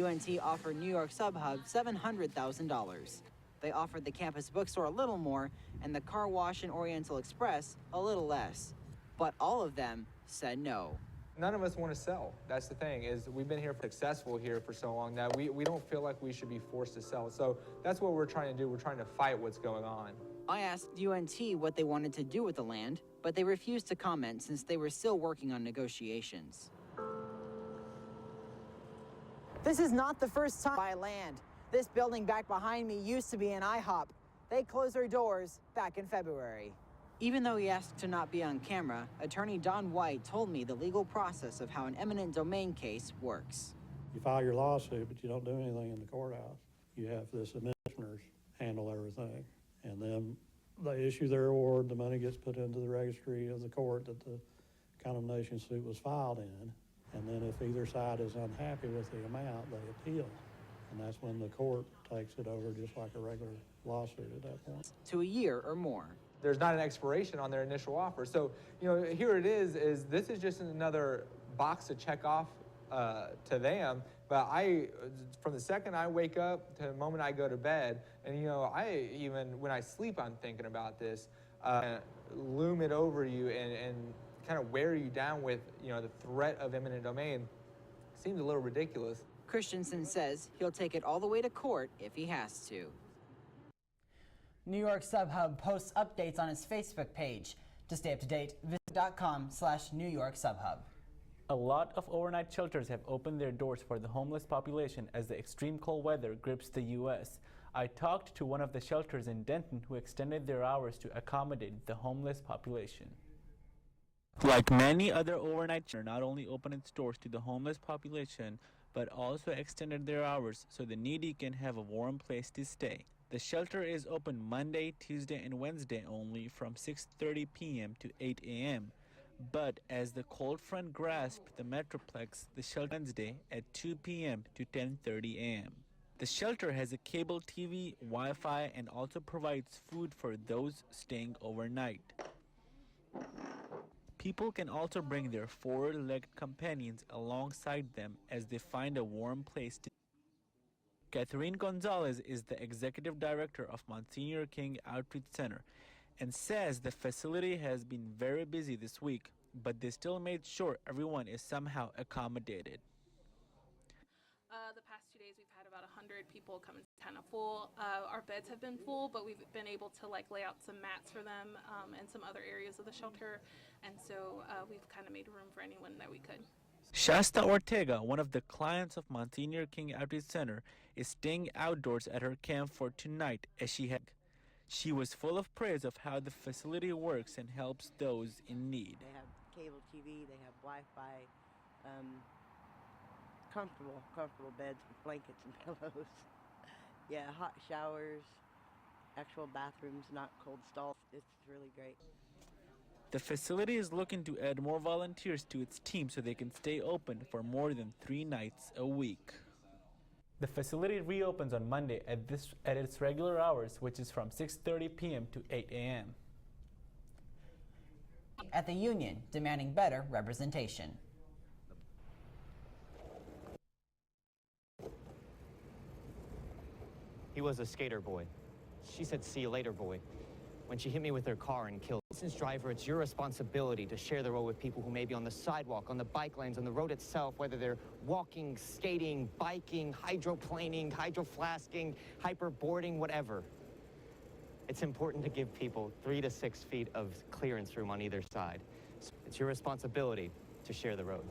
UNT offered New York Subhub $700,000. They offered the Campus Bookstore a little more and the Car Wash and Oriental Express a little less. But all of them said no. None of us want to sell. That's the thing, is we've been here successful here for so long that we don't feel like we should be forced to sell. So that's what we're trying to do. We're trying to fight what's going on. I asked UNT what they wanted to do with the land, but they refused to comment since they were still working on negotiations. This is not the first time I buy land. This building back behind me used to be an IHOP. They closed their doors back in February. Even though he asked to not be on camera, attorney Don White told me the legal process of how an eminent domain case works. You file your lawsuit, but you don't do anything in the courthouse. You have this administrators handle everything. And then they issue their award, the money gets put into the registry of the court that the condemnation suit was filed in. And then if either side is unhappy with the amount, they appeal. And that's when the court takes it over just like a regular lawsuit at that point. To a year or more. There's not an expiration on their initial offer. So, you know, here it is this is just another box to check off to them. But from the second I wake up to the moment I go to bed, and you know, even when I sleep, I'm thinking about this, loom it over you and kind of wear you down with, you know, the threat of eminent domain. Seems a little ridiculous. Christensen says he'll take it all the way to court if he has to. New York Subhub posts updates on its Facebook page. To stay up to date, visit .com/New York Subhub. A lot of overnight shelters have opened their doors for the homeless population as the extreme cold weather grips the U.S. I talked to one of the shelters in Denton who extended their hours to accommodate the homeless population. Like many other overnight shelters, not only opened its doors to the homeless population, but also extended their hours so the needy can have a warm place to stay. The shelter is open Monday, Tuesday, and Wednesday only from 6:30 p.m. to 8 a.m. But as the cold front grasped the Metroplex, the shelter Wednesday at 2 p.m. to 10:30 a.m. The shelter has a cable TV, Wi-Fi, and also provides food for those staying overnight. People can also bring their four-legged companions alongside them as they find a warm place to. Catherine Gonzalez is the executive director of Monsignor King Outreach Center and says the facility has been very busy this week, but they still made sure everyone is somehow accommodated. The past 2 days we've had about 100 people come and kind of full. Our beds have been full, but we've been able to lay out some mats for them and some other areas of the shelter, and so we've kind of made room for anyone that we could. Shasta Ortega, one of the clients of Monsignor King Outreach Center, is staying outdoors at her camp for tonight as she was full of praise of how the facility works and helps those in need. They have cable TV, they have Wi-Fi, comfortable beds with blankets and pillows. Yeah, hot showers, actual bathrooms, not cold stalls. It's really great. The facility is looking to add more volunteers to its team so they can stay open for more than 3 nights a week. The facility reopens on Monday at its regular hours, which is from 6:30 p.m. to 8 a.m. At the union, demanding better representation. He was a skater boy. She said, "See you later, boy," when she hit me with her car and killed me. Since driver, it's your responsibility to share the road with people who may be on the sidewalk, on the bike lanes, on the road itself, whether they're walking, skating, biking, hydroplaning, hydroflasking, hyperboarding, whatever. It's important to give people 3 to 6 feet of clearance room on either side. So it's your responsibility to share the road.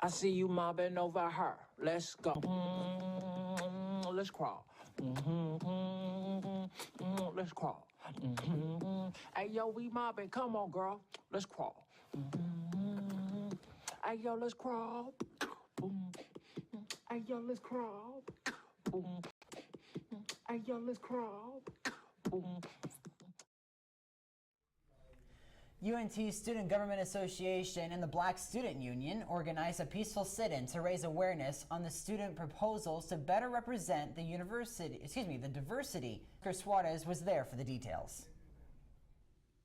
I see you mobbing over her. Let's go. Let's crawl. Let's crawl. Hey, yo, we mobbing. Come on, girl. Let's crawl. Hey, yo, let's crawl. Hey, yo, let's crawl. Hey, yo, let's crawl. UNT Student Government Association and the Black Student Union organized a peaceful sit-in to raise awareness on the student proposals to better represent the diversity. Chris Suarez was there for the details.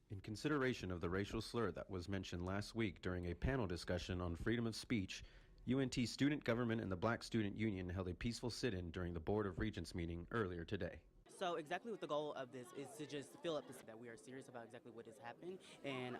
In consideration of the racial slur that was mentioned last week during a panel discussion on freedom of speech, UNT Student Government and the Black Student Union held a peaceful sit-in during the Board of Regents meeting earlier today. So exactly what the goal of this is to just fill up that we are serious about exactly what has happened, and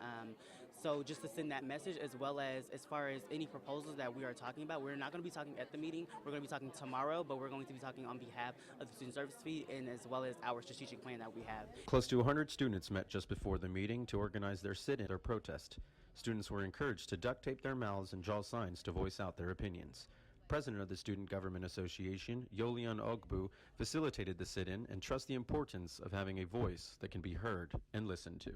so just to send that message, as well as far as any proposals that we are talking about. We're not going to be talking at the meeting. We're going to be talking tomorrow, but we're going to be talking on behalf of the student service fee and as well as our strategic plan that we have. Close to 100 students met just before the meeting to organize their sit-in, their protest. Students were encouraged to duct tape their mouths and draw signs to voice out their opinions. President of the Student Government Association, Yolian Ogbu, facilitated the sit-in and stressed the importance of having a voice that can be heard and listened to.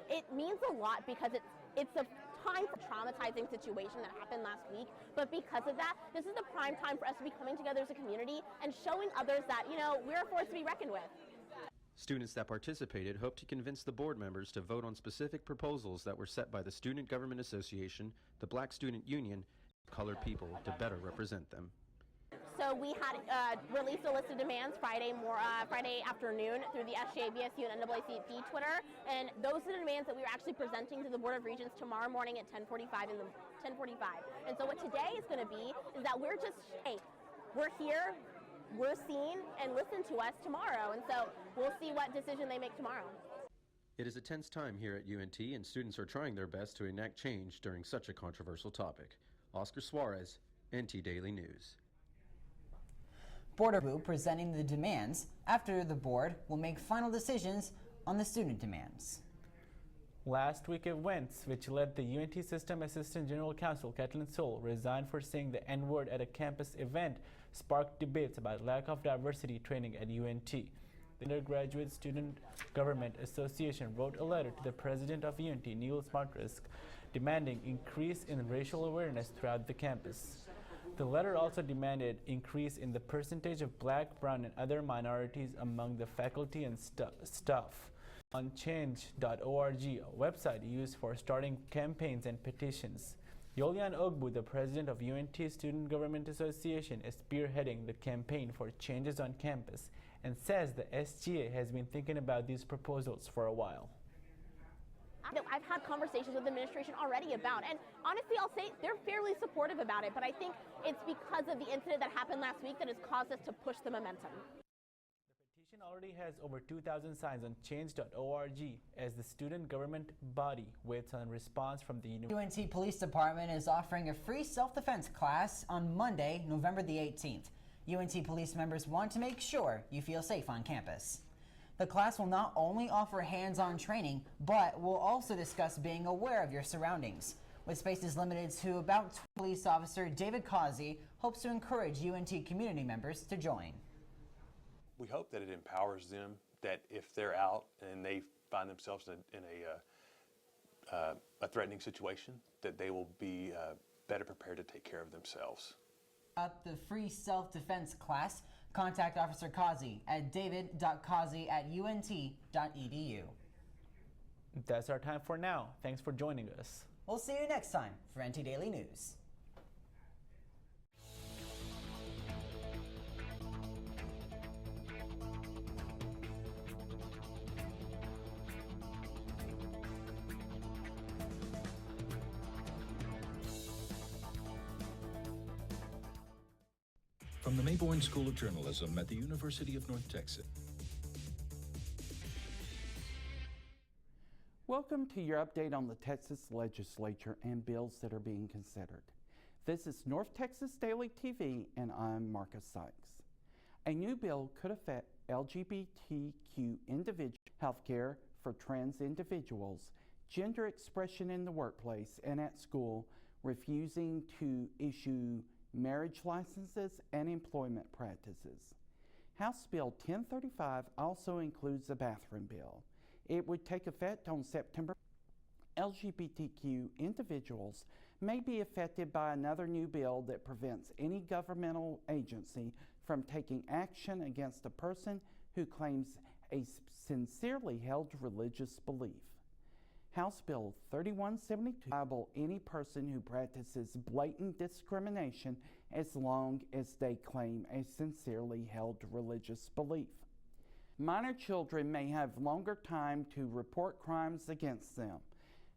It means a lot because it's a time for traumatizing situation that happened last week, but because of that, this is the prime time for us to be coming together as a community and showing others that, we're a force to be reckoned with. Students that participated hoped to convince the board members to vote on specific proposals that were set by the Student Government Association, the Black Student Union, colored people to better represent them. So we had released a list of demands Friday afternoon through the SJBSU and NAACP Twitter, and those are the demands that we were actually presenting to the Board of Regents tomorrow morning at 10:45. And so what today is going to be is that we're here, we're seen, and listen to us tomorrow, and so we'll see what decision they make tomorrow. It is a tense time here at UNT, and students are trying their best to enact change during such a controversial topic. Oscar Suarez, NT Daily News. Board will be presenting the demands after the board will make final decisions on the student demands. Last week events, which led the UNT System Assistant General Counsel Kathleen Soul resigned for saying the N-word at a campus event, sparked debates about lack of diversity training at UNT. The Undergraduate Student Government Association wrote a letter to the president of UNT, Neil Smartrisk, demanding increase in racial awareness throughout the campus. The letter also demanded increase in the percentage of black, brown, and other minorities among the faculty and staff. On change.org, a website used for starting campaigns and petitions, Yolian Ogbu, the president of UNT Student Government Association, is spearheading the campaign for changes on campus and says the SGA has been thinking about these proposals for a while. I've had conversations with the administration already about, and honestly, I'll say they're fairly supportive about it, but I think it's because of the incident that happened last week that has caused us to push the momentum. The petition already has over 2,000 signs on change.org as the student government body waits on a response from the university. UNT Police Department is offering a free self-defense class on Monday, November the 18th. UNT police members want to make sure you feel safe on campus. The class will not only offer hands-on training, but will also discuss being aware of your surroundings. With spaces limited to about 20, police officer David Causey hopes to encourage UNT community members to join. We hope that it empowers them, that if they're out and they find themselves in a threatening situation, that they will be better prepared to take care of themselves. About the free self-defense class, contact Officer Causey at david.causey@unt.edu. That's our time for now. Thanks for joining us. We'll see you next time for NT Daily News. From the Mayborn School of Journalism at the University of North Texas. Welcome to your update on the Texas Legislature and bills that are being considered. This is North Texas Daily TV, and I'm Marcus Sykes. A new bill could affect LGBTQ individual healthcare for trans individuals, gender expression in the workplace and at school, refusing to issue marriage licenses, and employment practices. House Bill 1035 also includes a bathroom bill. It would take effect on September. LGBTQ individuals may be affected by another new bill that prevents any governmental agency from taking action against a person who claims a sincerely held religious belief. House Bill 3172 liable any person who practices blatant discrimination as long as they claim a sincerely held religious belief. Minor children may have longer time to report crimes against them.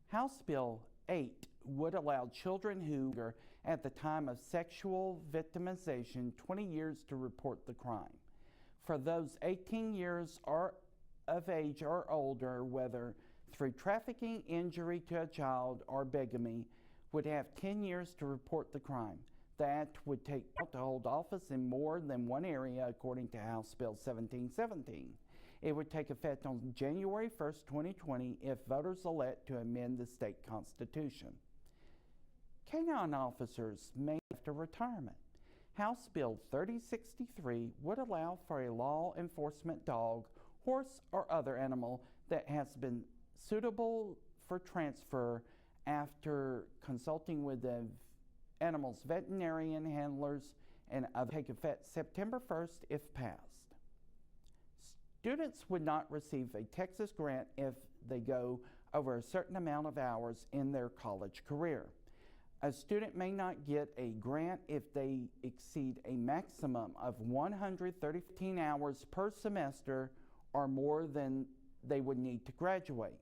House Bill 8 would allow children who are at the time of sexual victimization 20 years to report the crime. For those 18 years or of age or older, whether through trafficking, injury to a child, or bigamy, would have 10 years to report the crime. The act would take to hold office in more than one area, according to House Bill 1717. It would take effect on January 1st, 2020, if voters elect to amend the state constitution. Canine officers may after retirement. House Bill 3063 would allow for a law enforcement dog, horse, or other animal that has been suitable for transfer after consulting with the animal's veterinarian handlers and other. Take effect September 1st if passed. Students would not receive a Texas grant if they go over a certain amount of hours in their college career. A student may not get a grant if they exceed a maximum of 113 hours per semester or more than they would need to graduate.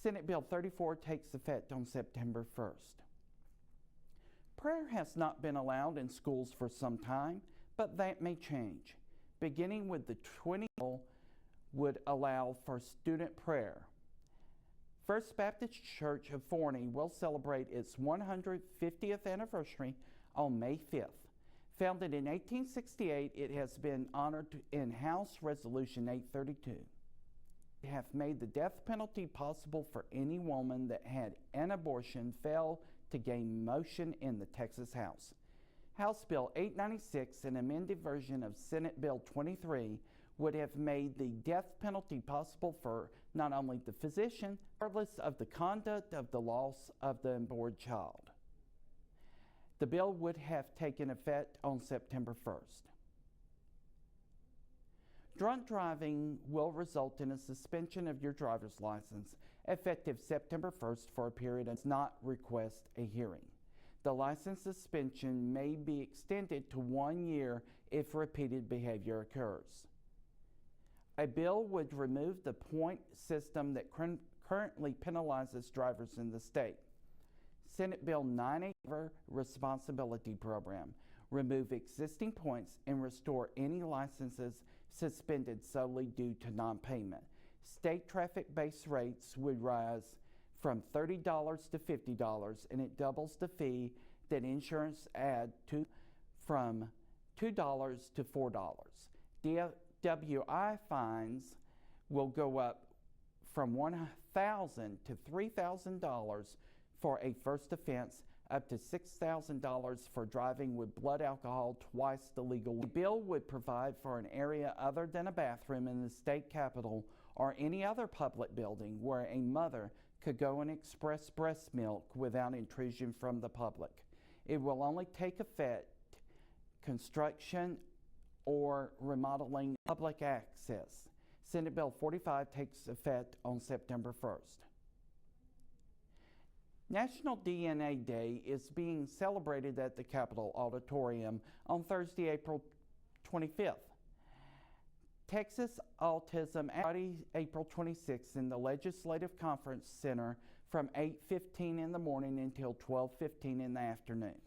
Senate Bill 34 takes effect on September 1st. Prayer has not been allowed in schools for some time, but that may change. Beginning with the 20 would allow for student prayer. First Baptist Church of Forney will celebrate its 150th anniversary on May 5th. Founded in 1868, it has been honored in House Resolution 832. They have made the death penalty possible for any woman that had an abortion fail to gain motion in the Texas House. House Bill 896, an amended version of Senate Bill 23, would have made the death penalty possible for not only the physician, regardless of the conduct of the loss of the unborn child. The bill would have taken effect on September 1st. Drunk driving will result in a suspension of your driver's license effective September 1st for a period and does not request a hearing. The license suspension may be extended to 1 year if repeated behavior occurs. A bill would remove the point system that currently penalizes drivers in the state. Senate Bill 980 Responsibility Program, remove existing points and restore any licenses suspended solely due to non-payment. State traffic base rates would rise from $30 to $50, and it doubles the fee that insurance add to from $2 to $4. DWI fines will go up from $1,000 to $3,000 for a first offense, up to $6,000 for driving with blood alcohol twice the legal. The bill would provide for an area other than a bathroom in the state capitol or any other public building where a mother could go and express breast milk without intrusion from the public. It will only take effect construction or remodeling public access. Senate Bill 45 takes effect on September 1st. National DNA Day is being celebrated at the Capitol Auditorium on Thursday, April 25th. Texas Autism Friday, April 26th in the Legislative Conference Center from 8:15 in the morning until 12:15 in the afternoon.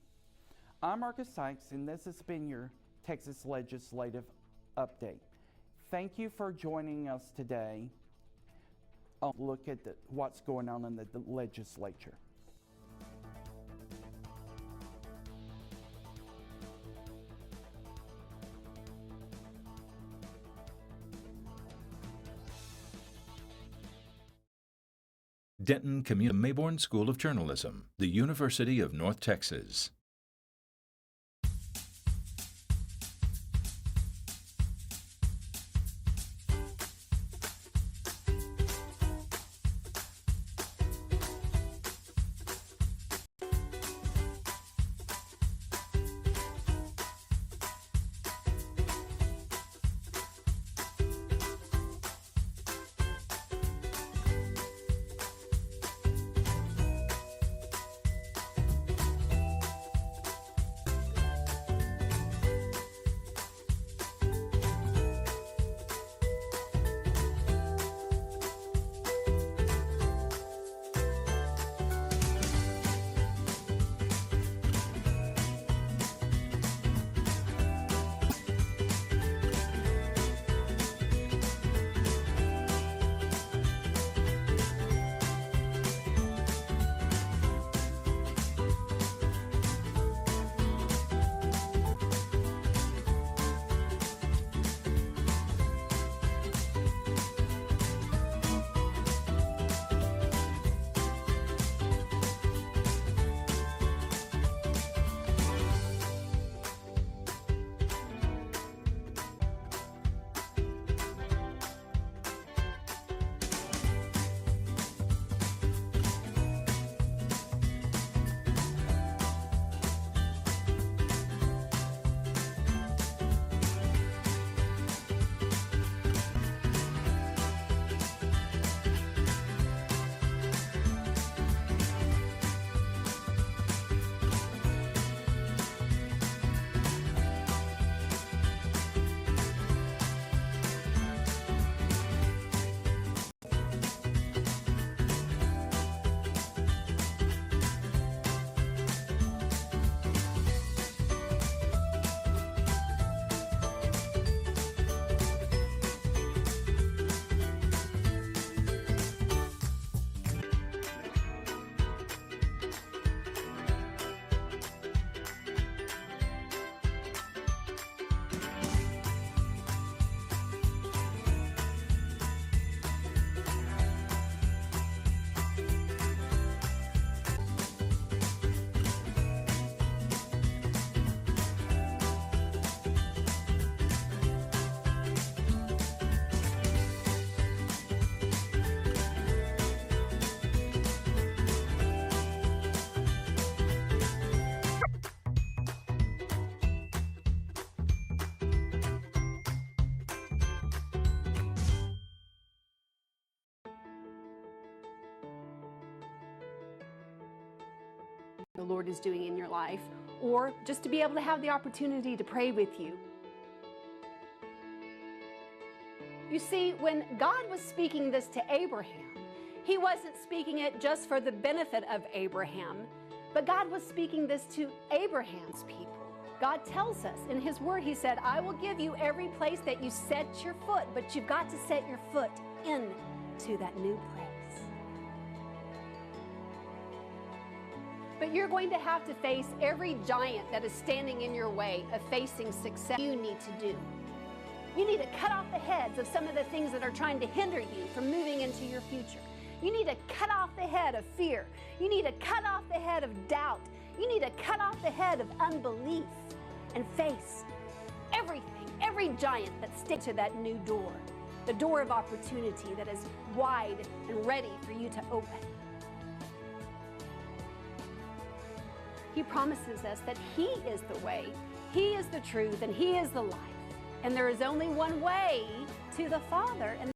I'm Marcus Sykes, and this has been your Texas Legislative Update. Thank you for joining us today. Look at what's going on in the legislature. Denton Community Mayborn School of Journalism, the University of North Texas. the Lord is doing in your life, or just to be able to have the opportunity to pray with you. You see, when God was speaking this to Abraham, He wasn't speaking it just for the benefit of Abraham, but God was speaking this to Abraham's people. God tells us in His Word, He said, I will give you every place that you set your foot, but you've got to set your foot into that new place. But you're going to have to face every giant that is standing in your way of facing success. You need to do. You need to cut off the heads of some of the things that are trying to hinder you from moving into your future. You need to cut off the head of fear. You need to cut off the head of doubt. You need to cut off the head of unbelief and face everything, every giant that sticks to that new door, the door of opportunity that is wide and ready for you to open. He promises us that He is the way, He is the truth, and He is the life. And there is only one way to the Father. And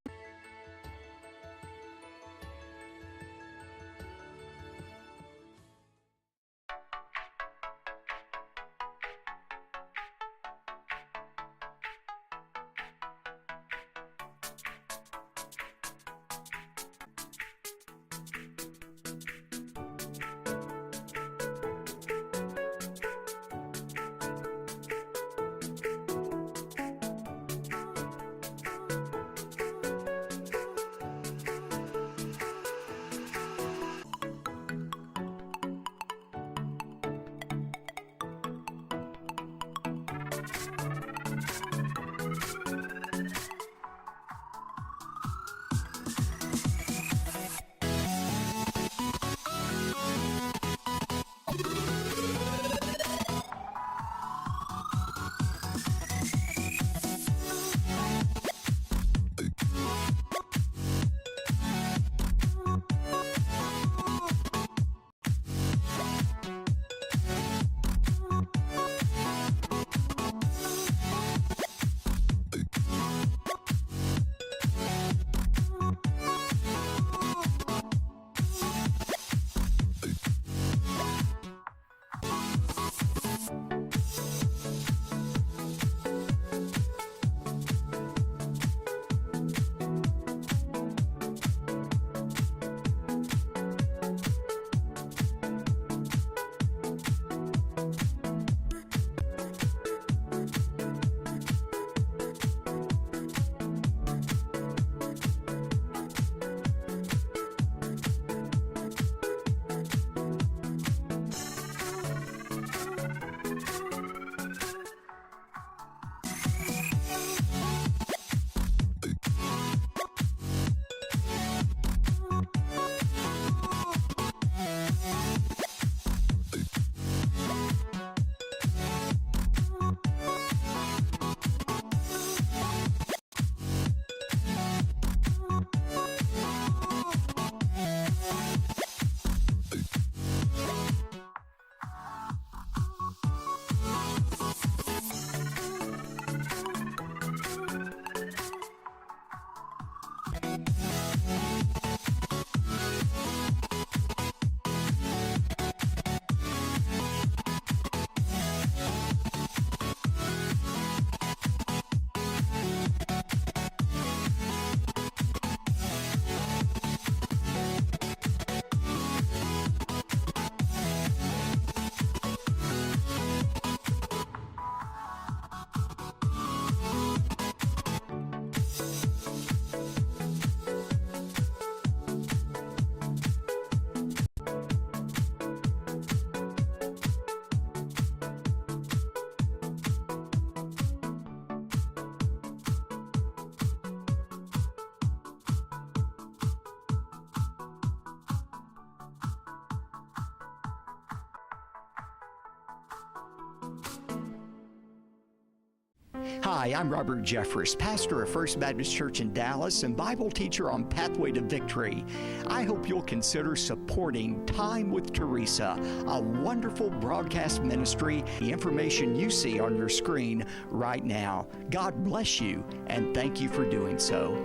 Hi, I'm Robert Jeffress, pastor of First Baptist Church in Dallas and Bible teacher on Pathway to Victory. I hope you'll consider supporting Time with Teresa, a wonderful broadcast ministry. The information you see on your screen right now. God bless you, and thank you for doing so.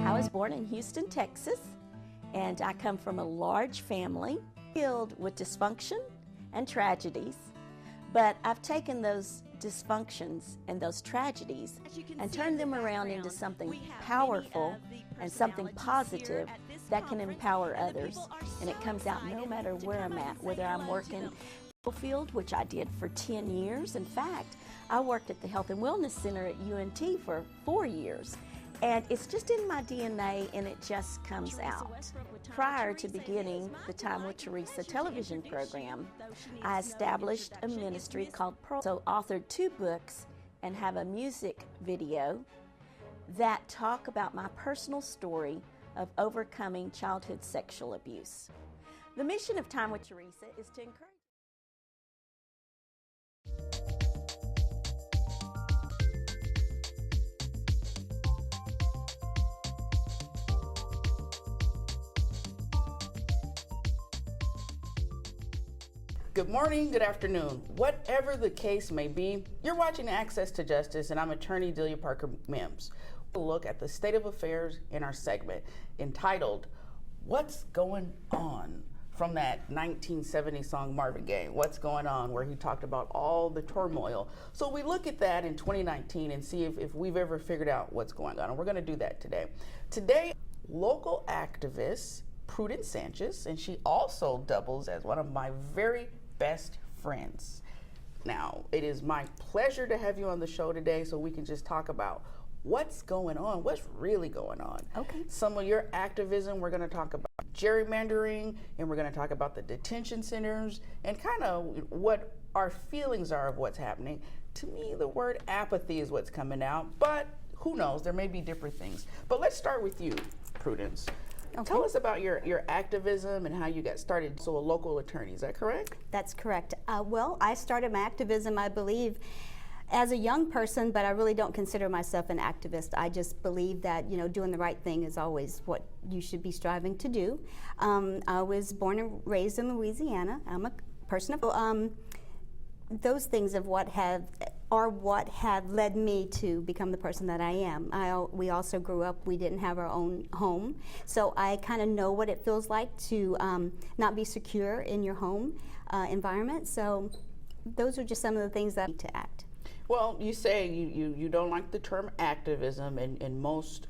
I was born in Houston, Texas, and I come from a large family filled with dysfunction and tragedies. But I've taken those dysfunctions and those tragedies and turned them around into something powerful and something positive that can empower others. And it comes out no matter where I'm at, whether I'm working field, which I did for 10 years. In fact, I worked at the Health and Wellness Center at UNT for 4 years. And it's just in my DNA, and it just comes out. Prior to beginning the Time with Teresa television program, I established a ministry called Pearl. So authored 2 books and have a music video that talk about my personal story of overcoming childhood sexual abuse. The mission of Time with Teresa is to encourage. Good morning, good afternoon. Whatever the case may be, you're watching Access to Justice, and I'm attorney Delia Parker Mims. We'll look at the state of affairs in our segment entitled, What's Going On? From that 1970 song Marvin Gaye, What's Going On, where he talked about all the turmoil. So we look at that in 2019 and see if we've ever figured out what's going on, and we're gonna do that today. Today, local activist Prudence Sanchez, and she also doubles as one of my very best friends. Now, it is my pleasure to have you on the show today so we can just talk about what's going on, what's really going on. Okay. Some of your activism, we're gonna talk about gerrymandering, and we're gonna talk about the detention centers and kind of what our feelings are of what's happening. To me, the word apathy is what's coming out, but who knows, there may be different things. But let's start with you, Prudence. Okay. Tell us about your activism and how you got started. So a local attorney, is that correct? That's correct. Well, I started my activism, I believe, as a young person, but I really don't consider myself an activist. I just believe that, you know, doing the right thing is always what you should be striving to do. I was born and raised in Louisiana. I'm a person of those things of what have led me to become the person that I am. We also grew up, we didn't have our own home, so I kind of know what it feels like to not be secure in your home environment. So those are just some of the things that I need to act. Well, you say you don't like the term activism, and most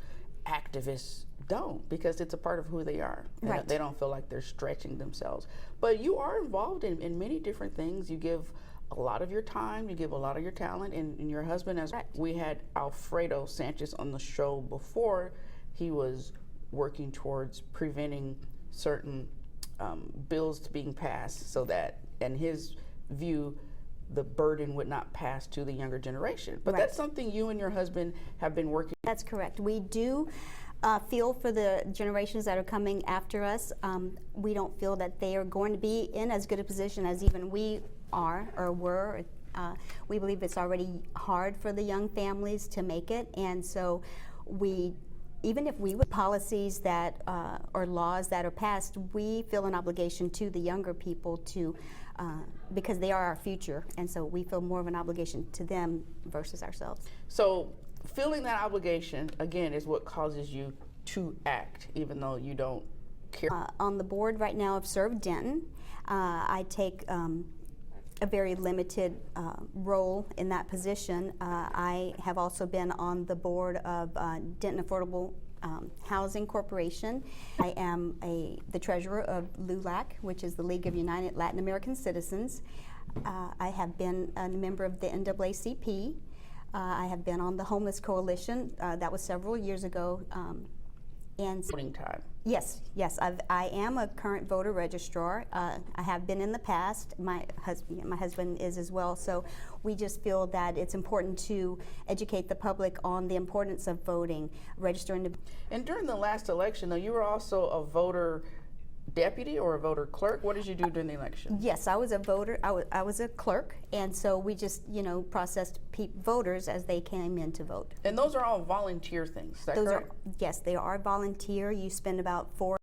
activists don't, because it's a part of who they are. Right. They don't feel like they're stretching themselves. But you are involved in many different things. You give a lot of your time, you give a lot of your talent, and your husband, as we had Alfredo Sanchez on the show before, he was working towards preventing certain bills being passed so that, in his view, the burden would not pass to the younger generation. But that's something you and your husband have been working. That's correct. We do feel for the generations that are coming after us. We don't feel that they are going to be in as good a position as even we are or were. We believe it's already hard for the young families to make it, and so even if we would policies that or laws that are passed, we feel an obligation to the younger people to because they are our future, and so we feel more of an obligation to them versus ourselves. So feeling that obligation, again, is what causes you to act, even though you don't care. On the board right now of Serve Denton, I take a very limited role in that position. I have also been on the board of Denton Affordable Housing Corporation. I am the treasurer of LULAC, which is the League of United Latin American Citizens. I have been a member of the NAACP. I have been on the Homeless Coalition. That was several years ago. And voting time. Yes. I am a current voter registrar. I have been in the past. My husband is as well. So we just feel that it's important to educate the public on the importance of voting, registering. And during the last election, though, you were also a voter deputy or a voter clerk. What did you do during the election? Yes, I was a voter. I was a clerk, and so we just, processed voters as they came in to vote. And those are all volunteer things, is that correct? Yes, they are volunteer. You spend about 4.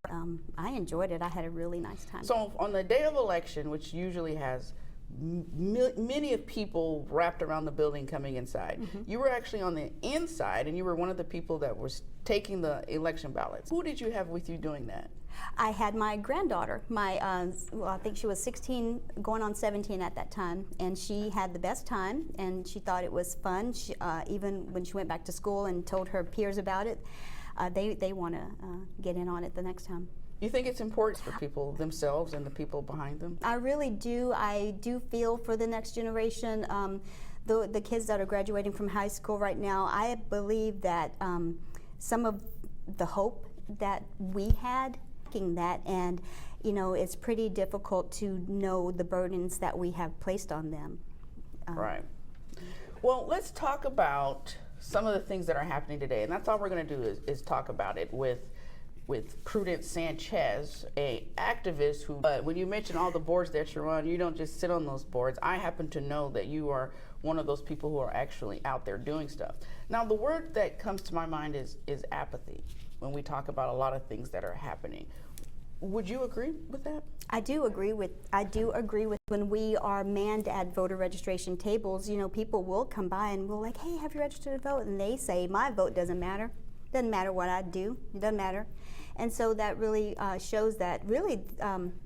I enjoyed it. I had a really nice time. So on the day of election, which usually has many of people wrapped around the building coming inside. You were actually on the inside, and you were one of the people that was taking the election ballots. Who did you have with you doing that? I had my granddaughter, well, I think she was 16, going on 17 at that time, and she had the best time, and she thought it was fun. She, even when she went back to school and told her peers about it, they want to get in on it the next time. You think it's important for people themselves and the people behind them? I really do. I do feel for the next generation. The kids that are graduating from high school right now, I believe that some of the hope that we had, that, and you know, it's pretty difficult to know the burdens that we have placed on them. Right. Well, let's talk about some of the things that are happening today, and that's all we're going to do is talk about it with Prudence Sanchez, a activist who, when you mention all the boards that you're on, you don't just sit on those boards. I happen to know that you are one of those people who are actually out there doing stuff. Now, the word that comes to my mind is apathy when we talk about a lot of things that are happening. Would you agree with that? I do agree with when we are manned at voter registration tables, you know, people will come by and we'll like, hey, have you registered to vote? And they say, my vote doesn't matter. Doesn't matter what I do. It doesn't matter. And so that really shows that really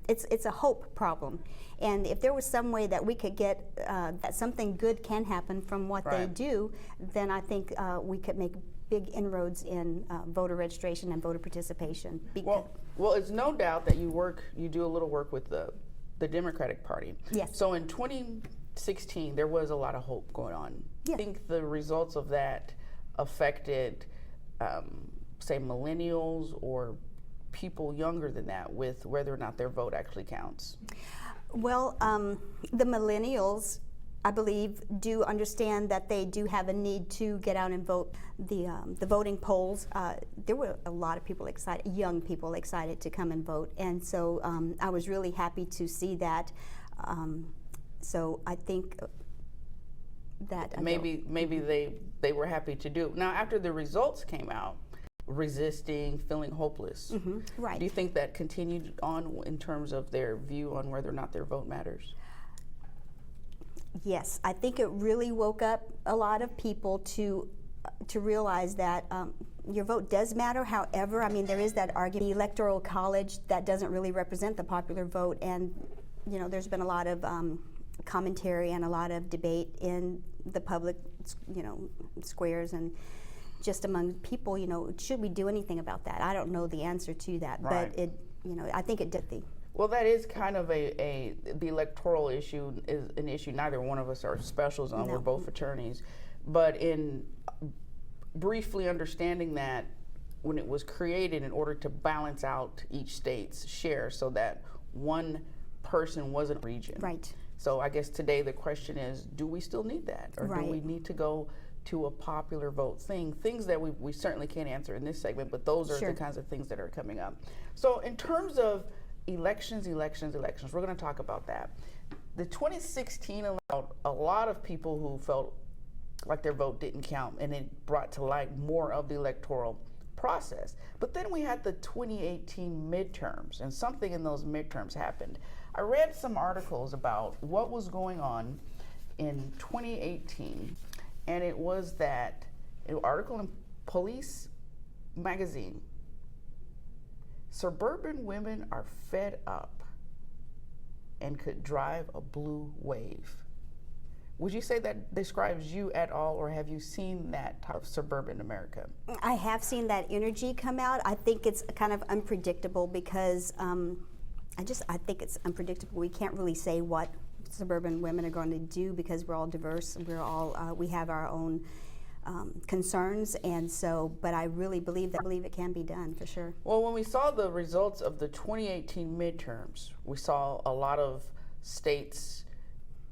it's a hope problem. And if there was some way that we could get that something good can happen from what they do, then I think we could make big inroads in voter registration and voter participation. Well, it's no doubt that you do a little work with the Democratic Party. Yes. So in 2016, there was a lot of hope going on. Yeah. I think the results of that affected, say, millennials or people younger than that with whether or not their vote actually counts. Well, the millennials, I believe, do understand that they do have a need to get out and vote. The voting polls, there were a lot of people excited, young people excited to come and vote, and so I was really happy to see that. So I think that maybe they were happy to do. Now, after the results came out, resisting, feeling hopeless. Right. Do you think that continued on in terms of their view on whether or not their vote matters? Yes, I think it really woke up a lot of people to realize that your vote does matter. However, I mean, there is that argument, the Electoral College, that doesn't really represent the popular vote, and you know, there's been a lot of commentary and a lot of debate in the public, you know, squares and just among people. You know, should we do anything about that? I don't know the answer to that, but it, you know, I think it did. Well, that is kind of the electoral issue is an issue neither one of us are specials on. No. We're both attorneys. But in briefly understanding that when it was created in order to balance out each state's share so that one person wasn't a region. Right. So I guess today the question is, do we still need that? Or do we need to go to a popular vote thing? Things that we certainly can't answer in this segment, but those are the kinds of things that are coming up. So in terms of elections, we're going to talk about that. The 2016 allowed a lot of people who felt like their vote didn't count, and it brought to light more of the electoral process. But then we had the 2018 midterms, and something in those midterms happened. I read some articles about what was going on in 2018, and it was that an article in Police magazine. Suburban women are fed up and could drive a blue wave. Would you say that describes you at all, or have you seen that type of suburban America? I have seen that energy come out. I think it's kind of unpredictable because I think it's unpredictable. We can't really say what suburban women are going to do because we're all diverse. We have our own concerns, and so, but I really believe it can be done for sure. Well, when we saw the results of the 2018 midterms, we saw a lot of states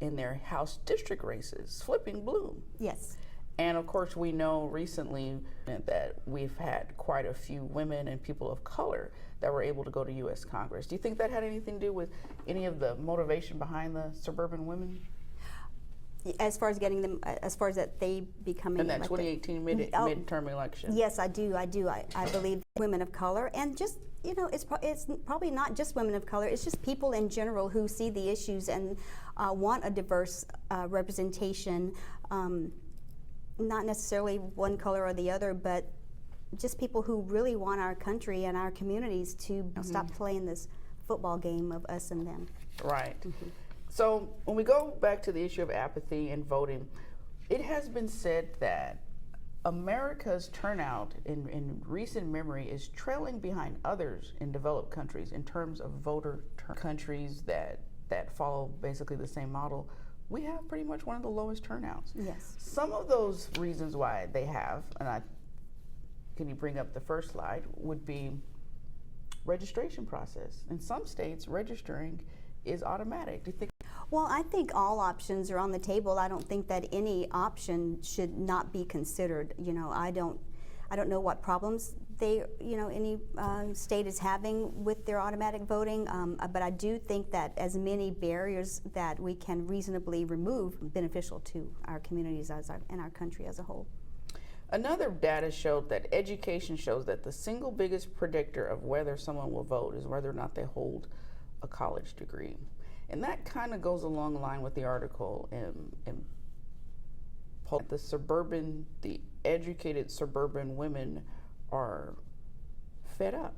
in their House district races flipping blue. Yes. And of course, we know recently that we've had quite a few women and people of color that were able to go to U.S. Congress. Do you think that had anything to do with any of the motivation behind the suburban women? As far as getting them, as far as that they becoming In that elected. 2018 midterm election. Yes, I do. I believe women of color, and just, you know, it's probably not just women of color. It's just people in general who see the issues and want a diverse representation. Not necessarily one color or the other, but just people who really want our country and our communities to stop playing this football game of us and them. Right. So when we go back to the issue of apathy and voting, it has been said that America's turnout in recent memory is trailing behind others in developed countries in terms of voter countries that follow basically the same model. We have pretty much one of the lowest turnouts. Yes. Some of those reasons why they have, and can you bring up the first slide, would be registration process. In some states, registering is automatic. Do you think? Well, I think all options are on the table. I don't think that any option should not be considered. You know, I don't know what problems any state is having with their automatic voting, but I do think that as many barriers that we can reasonably remove beneficial to our communities and our country as a whole. Another data showed that education shows that the single biggest predictor of whether someone will vote is whether or not they hold a college degree. And that kind of goes along the line with the article in the educated suburban women are fed up.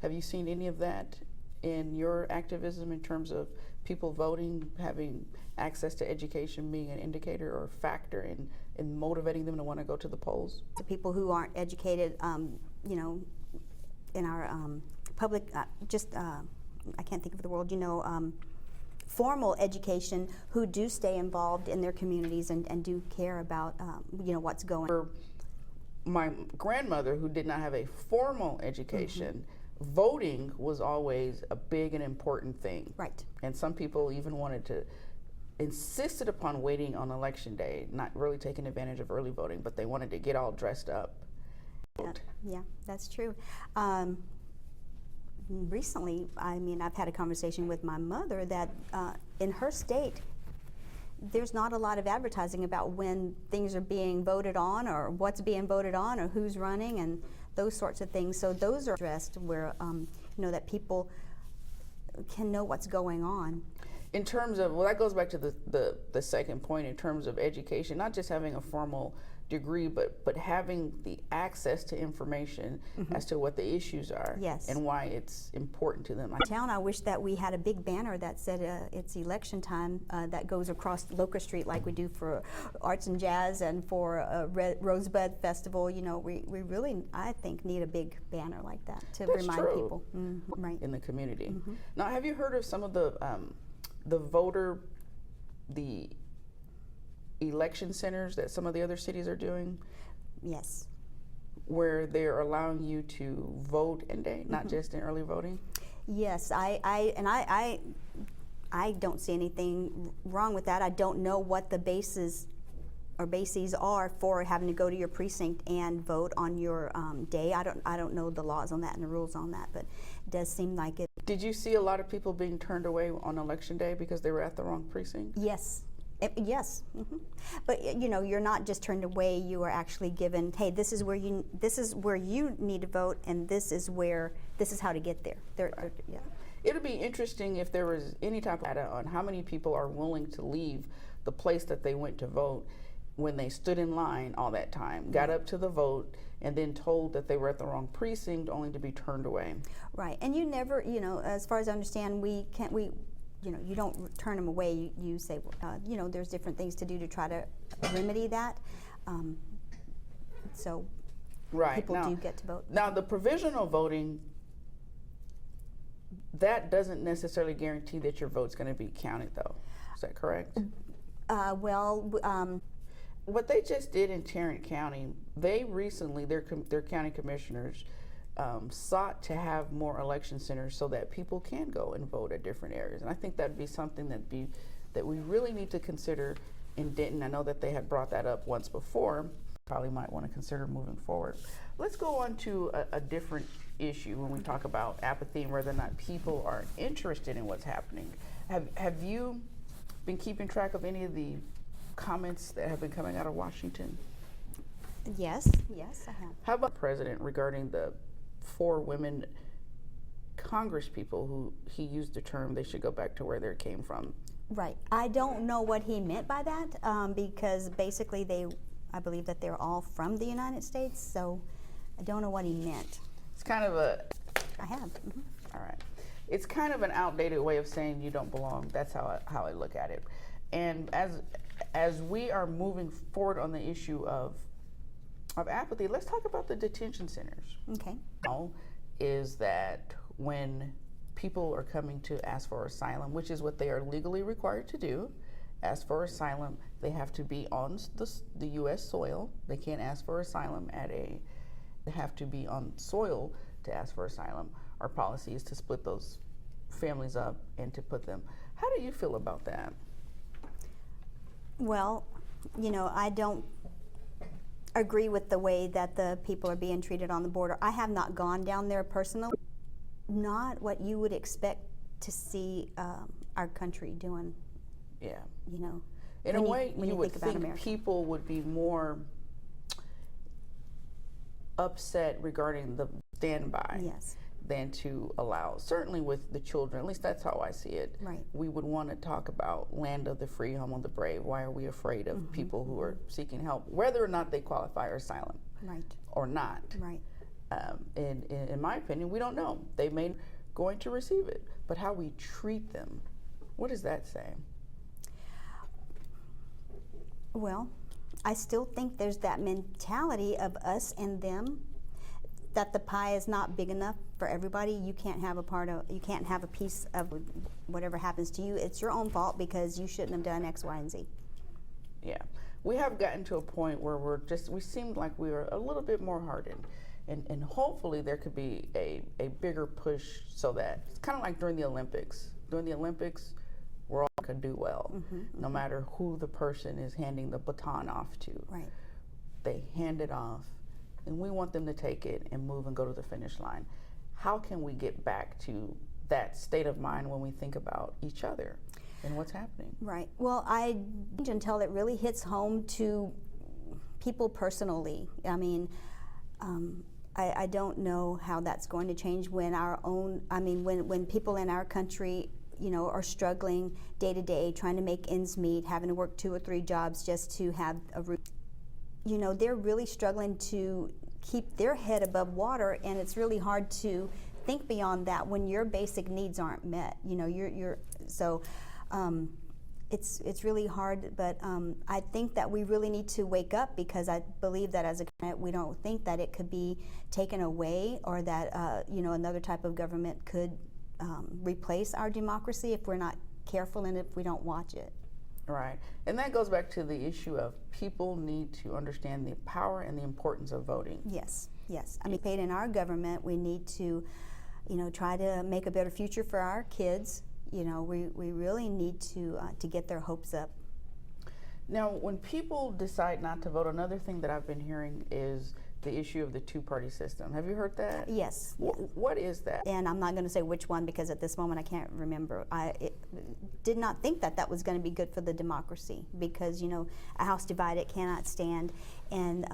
Have you seen any of that in your activism in terms of people voting, having access to education being an indicator or a factor in motivating them to want to go to the polls? The people who aren't educated, in our public, I can't think of the word, formal education, who do stay involved in their communities and do care about, what's going on. My grandmother, who did not have a formal education, voting was always a big and important thing. Right. And some people even insisted upon waiting on election day, not really taking advantage of early voting, but they wanted to get all dressed up. Yeah, that's true. Recently, I've had a conversation with my mother that in her state, there's not a lot of advertising about when things are being voted on or what's being voted on or who's running and those sorts of things. So those are addressed where, that people can know what's going on. In terms of, that goes back to the second point in terms of education, not just having a formal degree, but having the access to information as to what the issues are. Yes. And why it's important to them. I wish that we had a big banner that said it's election time that goes across Locust Street like we do for Arts and Jazz and for Rosebud Festival. We really, I think, need a big banner like that to remind people. Right. In the community. Now, have you heard of some of the election centers that some of the other cities are doing? Yes. Where they're allowing you to vote in day, not just in early voting? Yes, I don't see anything wrong with that. I don't know what the bases are for having to go to your precinct and vote on your day. I don't know the laws on that and the rules on that, but it does seem like it. Did you see a lot of people being turned away on election day because they were at the wrong precinct? Yes. Yes, but you're not just turned away. You are actually given, hey, this is where you need to vote, and this is how to get there. Right. Yeah. It'll be interesting if there was any type of data on how many people are willing to leave the place that they went to vote when they stood in line all that time, got up to the vote, and then told that they were at the wrong precinct, only to be turned away. Right, and you never, as far as I understand, you don't turn them away. You say, there's different things to do to try to remedy that. So people do get to vote. Now, the provisional voting, that doesn't necessarily guarantee that your vote's going to be counted, though. Is that correct? What they just did in Tarrant County, they recently, their county commissioners, sought to have more election centers so that people can go and vote at different areas. And I think that'd be something that we really need to consider in Denton. I know that they had brought that up once before. Probably might want to consider moving forward. Let's go on to a different issue when we talk about apathy and whether or not people are interested in what's happening. Have you been keeping track of any of the comments that have been coming out of Washington? Yes, yes, I have. How about the president regarding the 4 women Congress people who he used the term they should go back to where they came from? Right. I don't know what he meant by that because basically I believe that they're all from the United States, so I don't know what he meant. It's kind of a... I have. Mm-hmm. All right. It's kind of an outdated way of saying you don't belong. That's how I look at it. And as we are moving forward on the issue of apathy, let's talk about the detention centers. Okay. Now is that when people are coming to ask for asylum, which is what they are legally required to do, ask for asylum, they have to be on the U.S. soil. They can't ask for asylum they have to be on soil to ask for asylum. Our policy is to split those families up and to put them. How do you feel about that? Well, I don't agree with the way that the people are being treated on the border. I have not gone down there personally. Not what you would expect to see our country doing. Yeah. In a way, when you would think about think America. People would be more upset regarding the standby. Yes. Than to allow. Certainly with the children, at least that's how I see it. Right. We would want to talk about land of the free, home of the brave. Why are we afraid of people who are seeking help, whether or not they qualify for asylum? Right. Or not. Right. In my opinion, we don't know. They may going to receive it, but how we treat them, what does that say? Well, I still think there's that mentality of us and them, that the pie is not big enough for everybody. You can't have a piece of whatever happens to you. It's your own fault because you shouldn't have done X, Y, and Z. Yeah. We have gotten to a point where we seemed like we were a little bit more hardened. And hopefully there could be a bigger push so that it's kind of like during the Olympics. During the Olympics, we're all going to do well, no matter who the person is handing the baton off to. Right. They hand it off, and we want them to take it and move and go to the finish line. How can we get back to that state of mind when we think about each other and what's happening? Right. Well, until it really hits home to people personally. I mean, I don't know how that's going to change when when people in our country, are struggling day to day, trying to make ends meet, having to work 2 or 3 jobs just to have a roof. They're really struggling to keep their head above water, and it's really hard to think beyond that when your basic needs aren't met. It's really hard, but I think that we really need to wake up, because I believe that as a government, we don't think that it could be taken away, or that another type of government could replace our democracy if we're not careful and if we don't watch it. Right. And that goes back to the issue of people need to understand the power and the importance of voting. Yes, yes. I mean, paid in our government, we need to, try to make a better future for our kids. We really need to get their hopes up. Now, when people decide not to vote, another thing that I've been hearing is the issue of the 2-party system. Have you heard that? Yes. What is that? And I'm not going to say which one, because at this moment I can't remember. I did not think that was going to be good for the democracy, because, a house divided cannot stand. And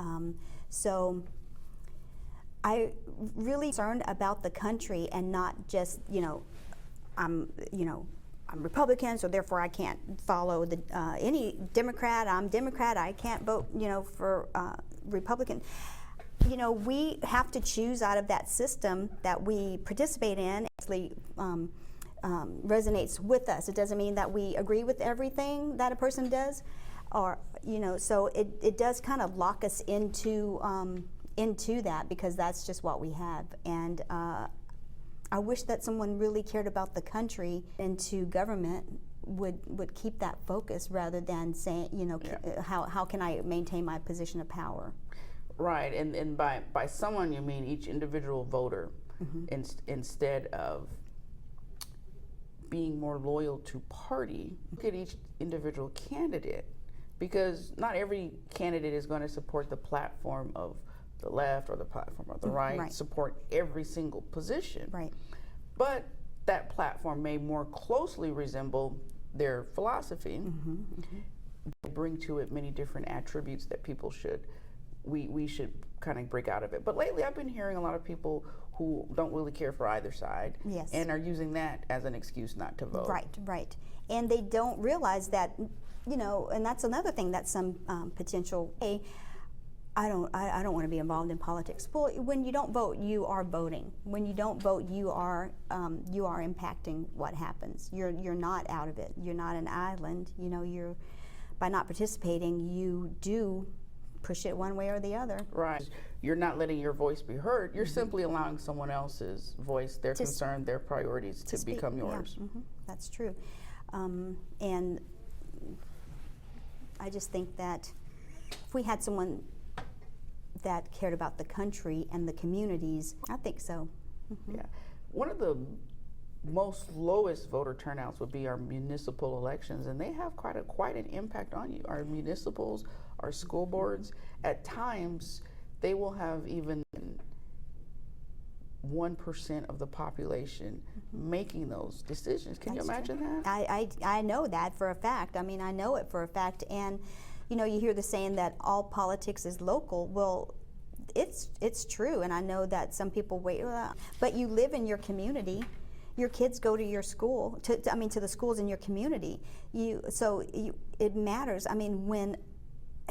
so I really concerned about the country, and not just, I'm Republican, so therefore I can't follow any Democrat. I'm Democrat. I can't vote, for Republican. We have to choose out of that system that we participate in. Actually, resonates with us. It doesn't mean that we agree with everything that a person does, or so it does kind of lock us into that, because that's just what we have. And I wish that someone really cared about the country, and to government would keep that focus, rather than saying, how can I maintain my position of power? Right, and by someone you mean each individual voter, instead of being more loyal to party. Look at each individual candidate, because not every candidate is going to support the platform of the left or the platform of the right. Support every single position. Right. But that platform may more closely resemble their philosophy. bring to it many different attributes that people we should kind of break out of it. But lately I've been hearing a lot of people who don't really care for either side, Yes. and are using that as an excuse not to vote. Right. And they don't realize that, and that's another thing that some potential, I don't want to be involved in politics. Well, when you don't vote, you are voting. When you don't vote, you are impacting what happens. You're not out of it. You're not an island. You're, by not participating, you do push it one way or the other. Right. You're not letting your voice be heard. You're simply allowing someone else's voice, their concern, their priorities to become yours. Yeah, that's true. And I just think that if we had someone that cared about the country and the communities, I think so. Yeah. One of the most lowest voter turnouts would be our municipal elections, and they have quite an impact on you. Our municipals, our school boards, at times they will have even 1% of the population making those decisions. Can you imagine that? I know that for a fact. I mean, I know it for a fact. And you hear the saying that all politics is local. Well, it's true, and I know that some people wait, but you live in your community. Your kids go to your school, to the schools in your community. It matters. I mean, when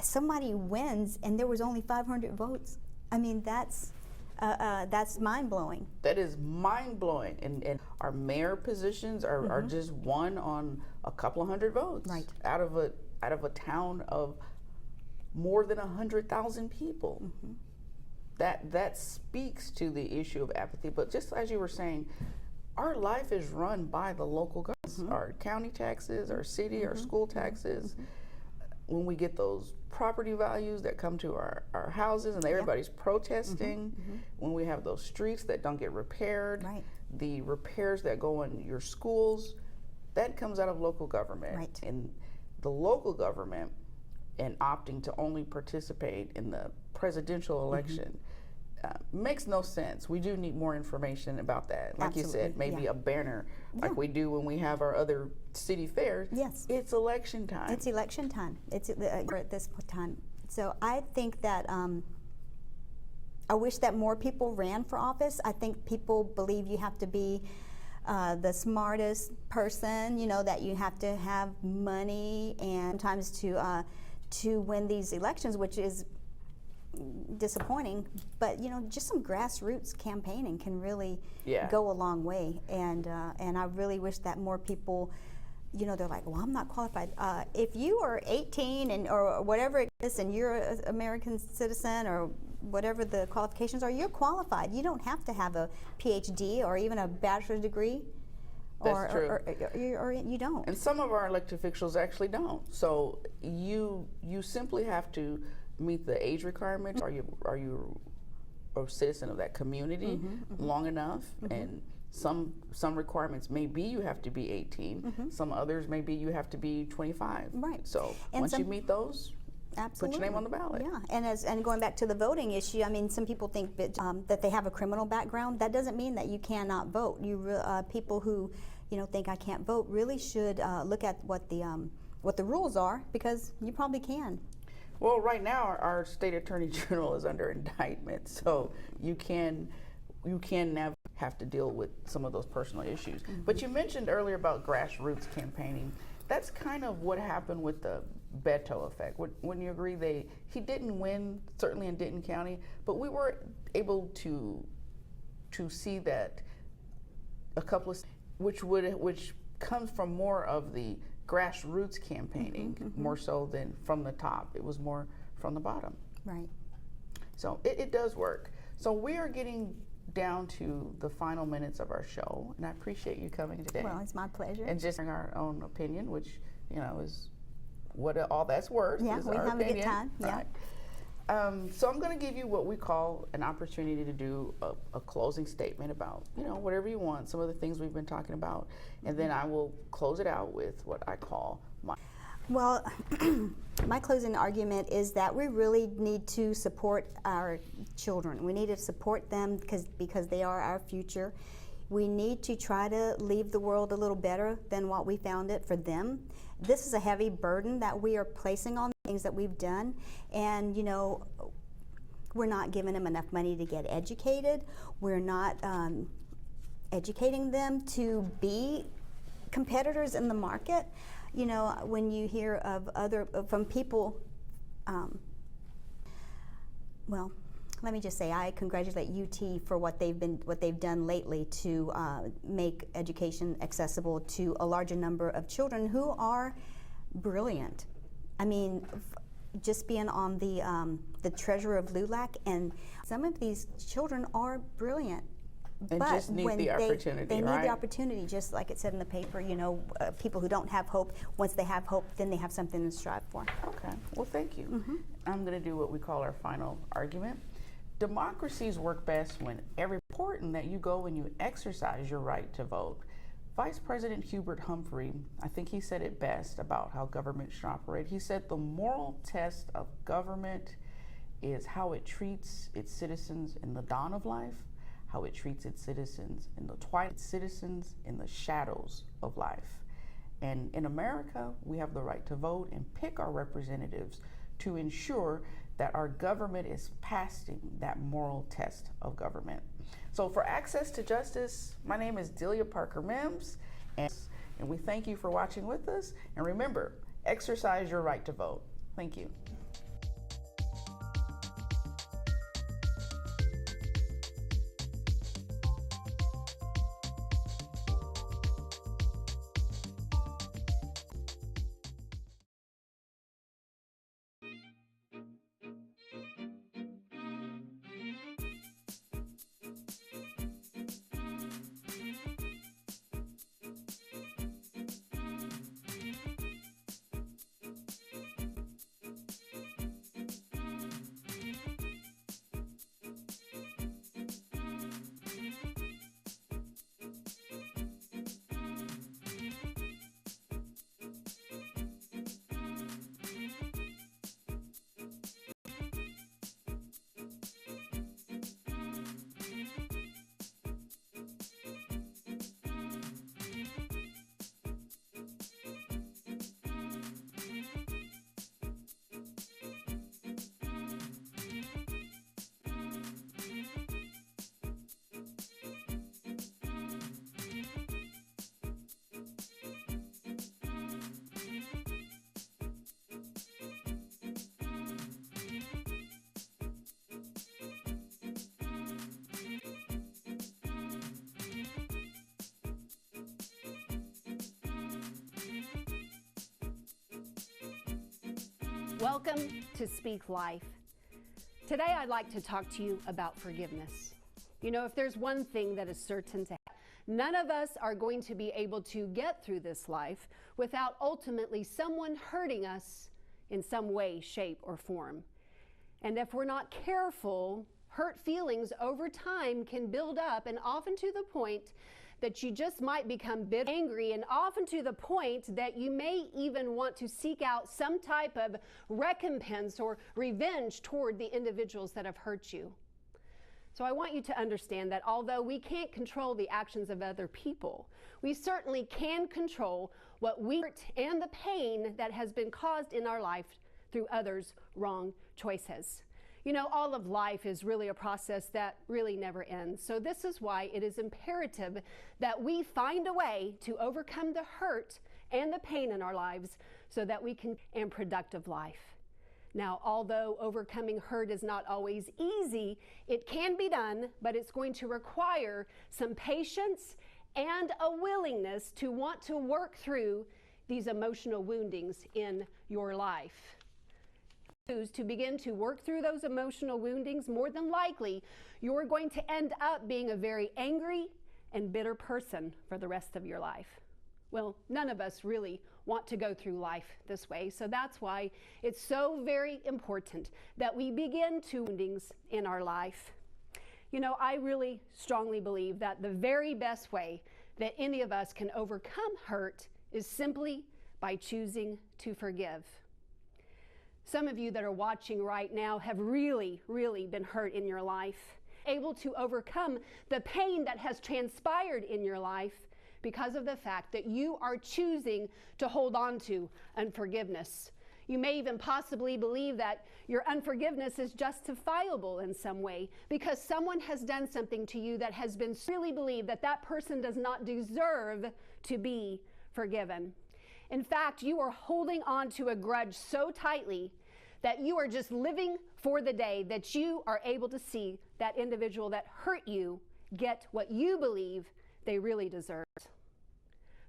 somebody wins and there was only 500 votes, I mean, that's mind-blowing. That is mind-blowing. And our mayor positions are just one on a couple of hundred votes. Right. Out of a town of more than 100,000 people. That speaks to the issue of apathy. But just as you were saying, our life is run by the local governments, our county taxes, our city, our school taxes. When we get those property values that come to our houses and everybody's protesting, when we have those streets that don't get repaired, the repairs that go in your schools, that comes out of local government. Right. And the local government, and opting to only participate in the presidential election, makes no sense. We do need more information about that. Like you said, maybe a banner like we do when we have our other city fairs. Yes. It's election time. It's election time. We're at this time. So I think that I wish that more people ran for office. I think people believe you have to be the smartest person, that you have to have money, and sometimes to win these elections, which is disappointing, but just some grassroots campaigning can really go a long way, and I really wish that more people, they're like, well, I'm not qualified. If you are 18 or whatever it is, and you're an American citizen or whatever the qualifications are, you're qualified. You don't have to have a PhD or even a bachelor's degree. That's true. Or you don't. And some of our elected officials actually don't. So you simply have to meet the age requirements. Are you a citizen of that community long enough? And some requirements may be you have to be 18. Some others may be you have to be 25. Right. So once you meet those, absolutely. put your name on the ballot. Yeah, and going back to the voting issue, I mean, some people think that they have a criminal background. That doesn't mean that you cannot vote. People who think I can't vote really should look at what the rules are, because you probably can. Well, right now our state attorney general is under indictment, so you can never have to deal with some of those personal issues. But you mentioned earlier about grassroots campaigning. That's kind of what happened with the Beto effect. Wouldn't you agree? He didn't win, certainly in Denton County, but we were able to see that a couple of, which comes from more of the grassroots campaigning, more so than from the top. It was more from the bottom. Right. So it does work. So we are getting down to the final minutes of our show, and I appreciate you coming today. Well, it's my pleasure. And just our own opinion, which is what all that's worth. Yeah, is we our have opinion. a good time. Yeah. Right. So I'm going to give you what we call an opportunity to do a closing statement about, whatever you want, some of the things we've been talking about, and then I will close it out with what I call my... Well, my closing argument is that we really need to support our children. We need to support them because they are our future. We need to try to leave the world a little better than what we found it for them. This is a heavy burden that we are placing on things that we've done, and you know, we're not giving them enough money to get educated. We're not educating them to be competitors in the market. You know, when you hear of from people, well, let me just say I congratulate UT for what they've done lately to make education accessible to a larger number of children who are brilliant. I mean, just being on the Treasurer of LULAC, and some of these children are brilliant. And but just need when the opportunity, they right? need the opportunity, just like it said in the paper, you know, people who don't have hope, once they have hope, then they have something to strive for. Okay, well, thank you. I'm going to do what we call our final argument. Democracies work best when every important that you go and you exercise your right to vote. Vice President Hubert Humphrey, I think he said it best about how government should operate. He said the moral test of government is how it treats its citizens in the dawn of life, how it treats its citizens in the twilight, citizens in the shadows of life. And in America, we have the right to vote and pick our representatives to ensure that our government is passing that moral test of government. So for Access to Justice, my name is Delia Parker Mims, and we thank you for watching with us. And remember, exercise your right to vote. Thank you. Welcome to Speak Life. Today I'd like to talk to you about forgiveness. You know, if there's one thing that is certain to happen, none of us are going to be able to get through this life without ultimately someone hurting us in some way, shape, or form. And if we're not careful, hurt feelings over time can build up, and often to the point that you just might become bitter, angry, and often to the point that you may even want to seek out some type of recompense or revenge toward the individuals that have hurt you. So I want you to understand that although we can't control the actions of other people, we certainly can control what we hurt and the pain that has been caused in our life through others' wrong choices. You know, all of life is really a process that really never ends. So this is why it is imperative that we find a way to overcome the hurt and the pain in our lives so that we can have a productive life. Now, although overcoming hurt is not always easy, it can be done, but it's going to require some patience and a willingness to want to work through these emotional woundings in your life. To begin to work through those emotional woundings, more than likely, you're going to end up being a very angry and bitter person for the rest of your life. Well, none of us really want to go through life this way, so that's why it's so very important that we begin to woundings in our life. You know, I really strongly believe that the very best way that any of us can overcome hurt is simply by choosing to forgive. Some of you that are watching right now have really been hurt in your life. able to overcome the pain that has transpired in your life because of the fact that you are choosing to hold on to unforgiveness. You may even possibly believe that your unforgiveness is justifiable in some way because someone has done something to you that has been really believed that that person does not deserve to be forgiven. In fact, you are holding on to a grudge so tightly that you are just living for the day that you are able to see that individual that hurt you get what you believe they really deserve.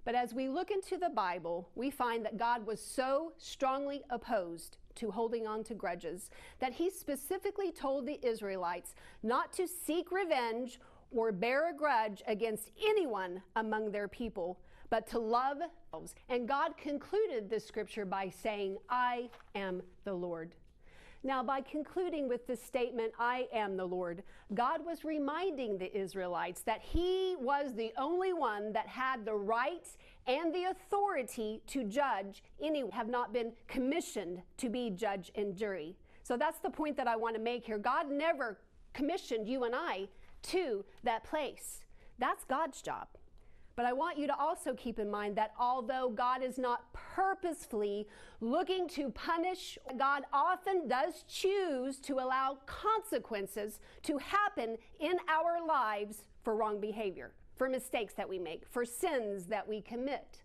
But as we look into the Bible, we find that God was so strongly opposed to holding on to grudges that he specifically told the Israelites not to seek revenge or bear a grudge against anyone among their people, but to love themselves. And God concluded this scripture by saying, I am the Lord. Now, by concluding with this statement, I am the Lord, God was reminding the Israelites that he was the only one that had the right and the authority to judge. Anyone have not been commissioned to be judge and jury. So that's the point that I want to make here. God never commissioned you and I to that place. That's God's job. But I want you to also keep in mind that although God is not purposefully looking to punish, God often does choose to allow consequences to happen in our lives for wrong behavior, for mistakes that we make, for sins that we commit.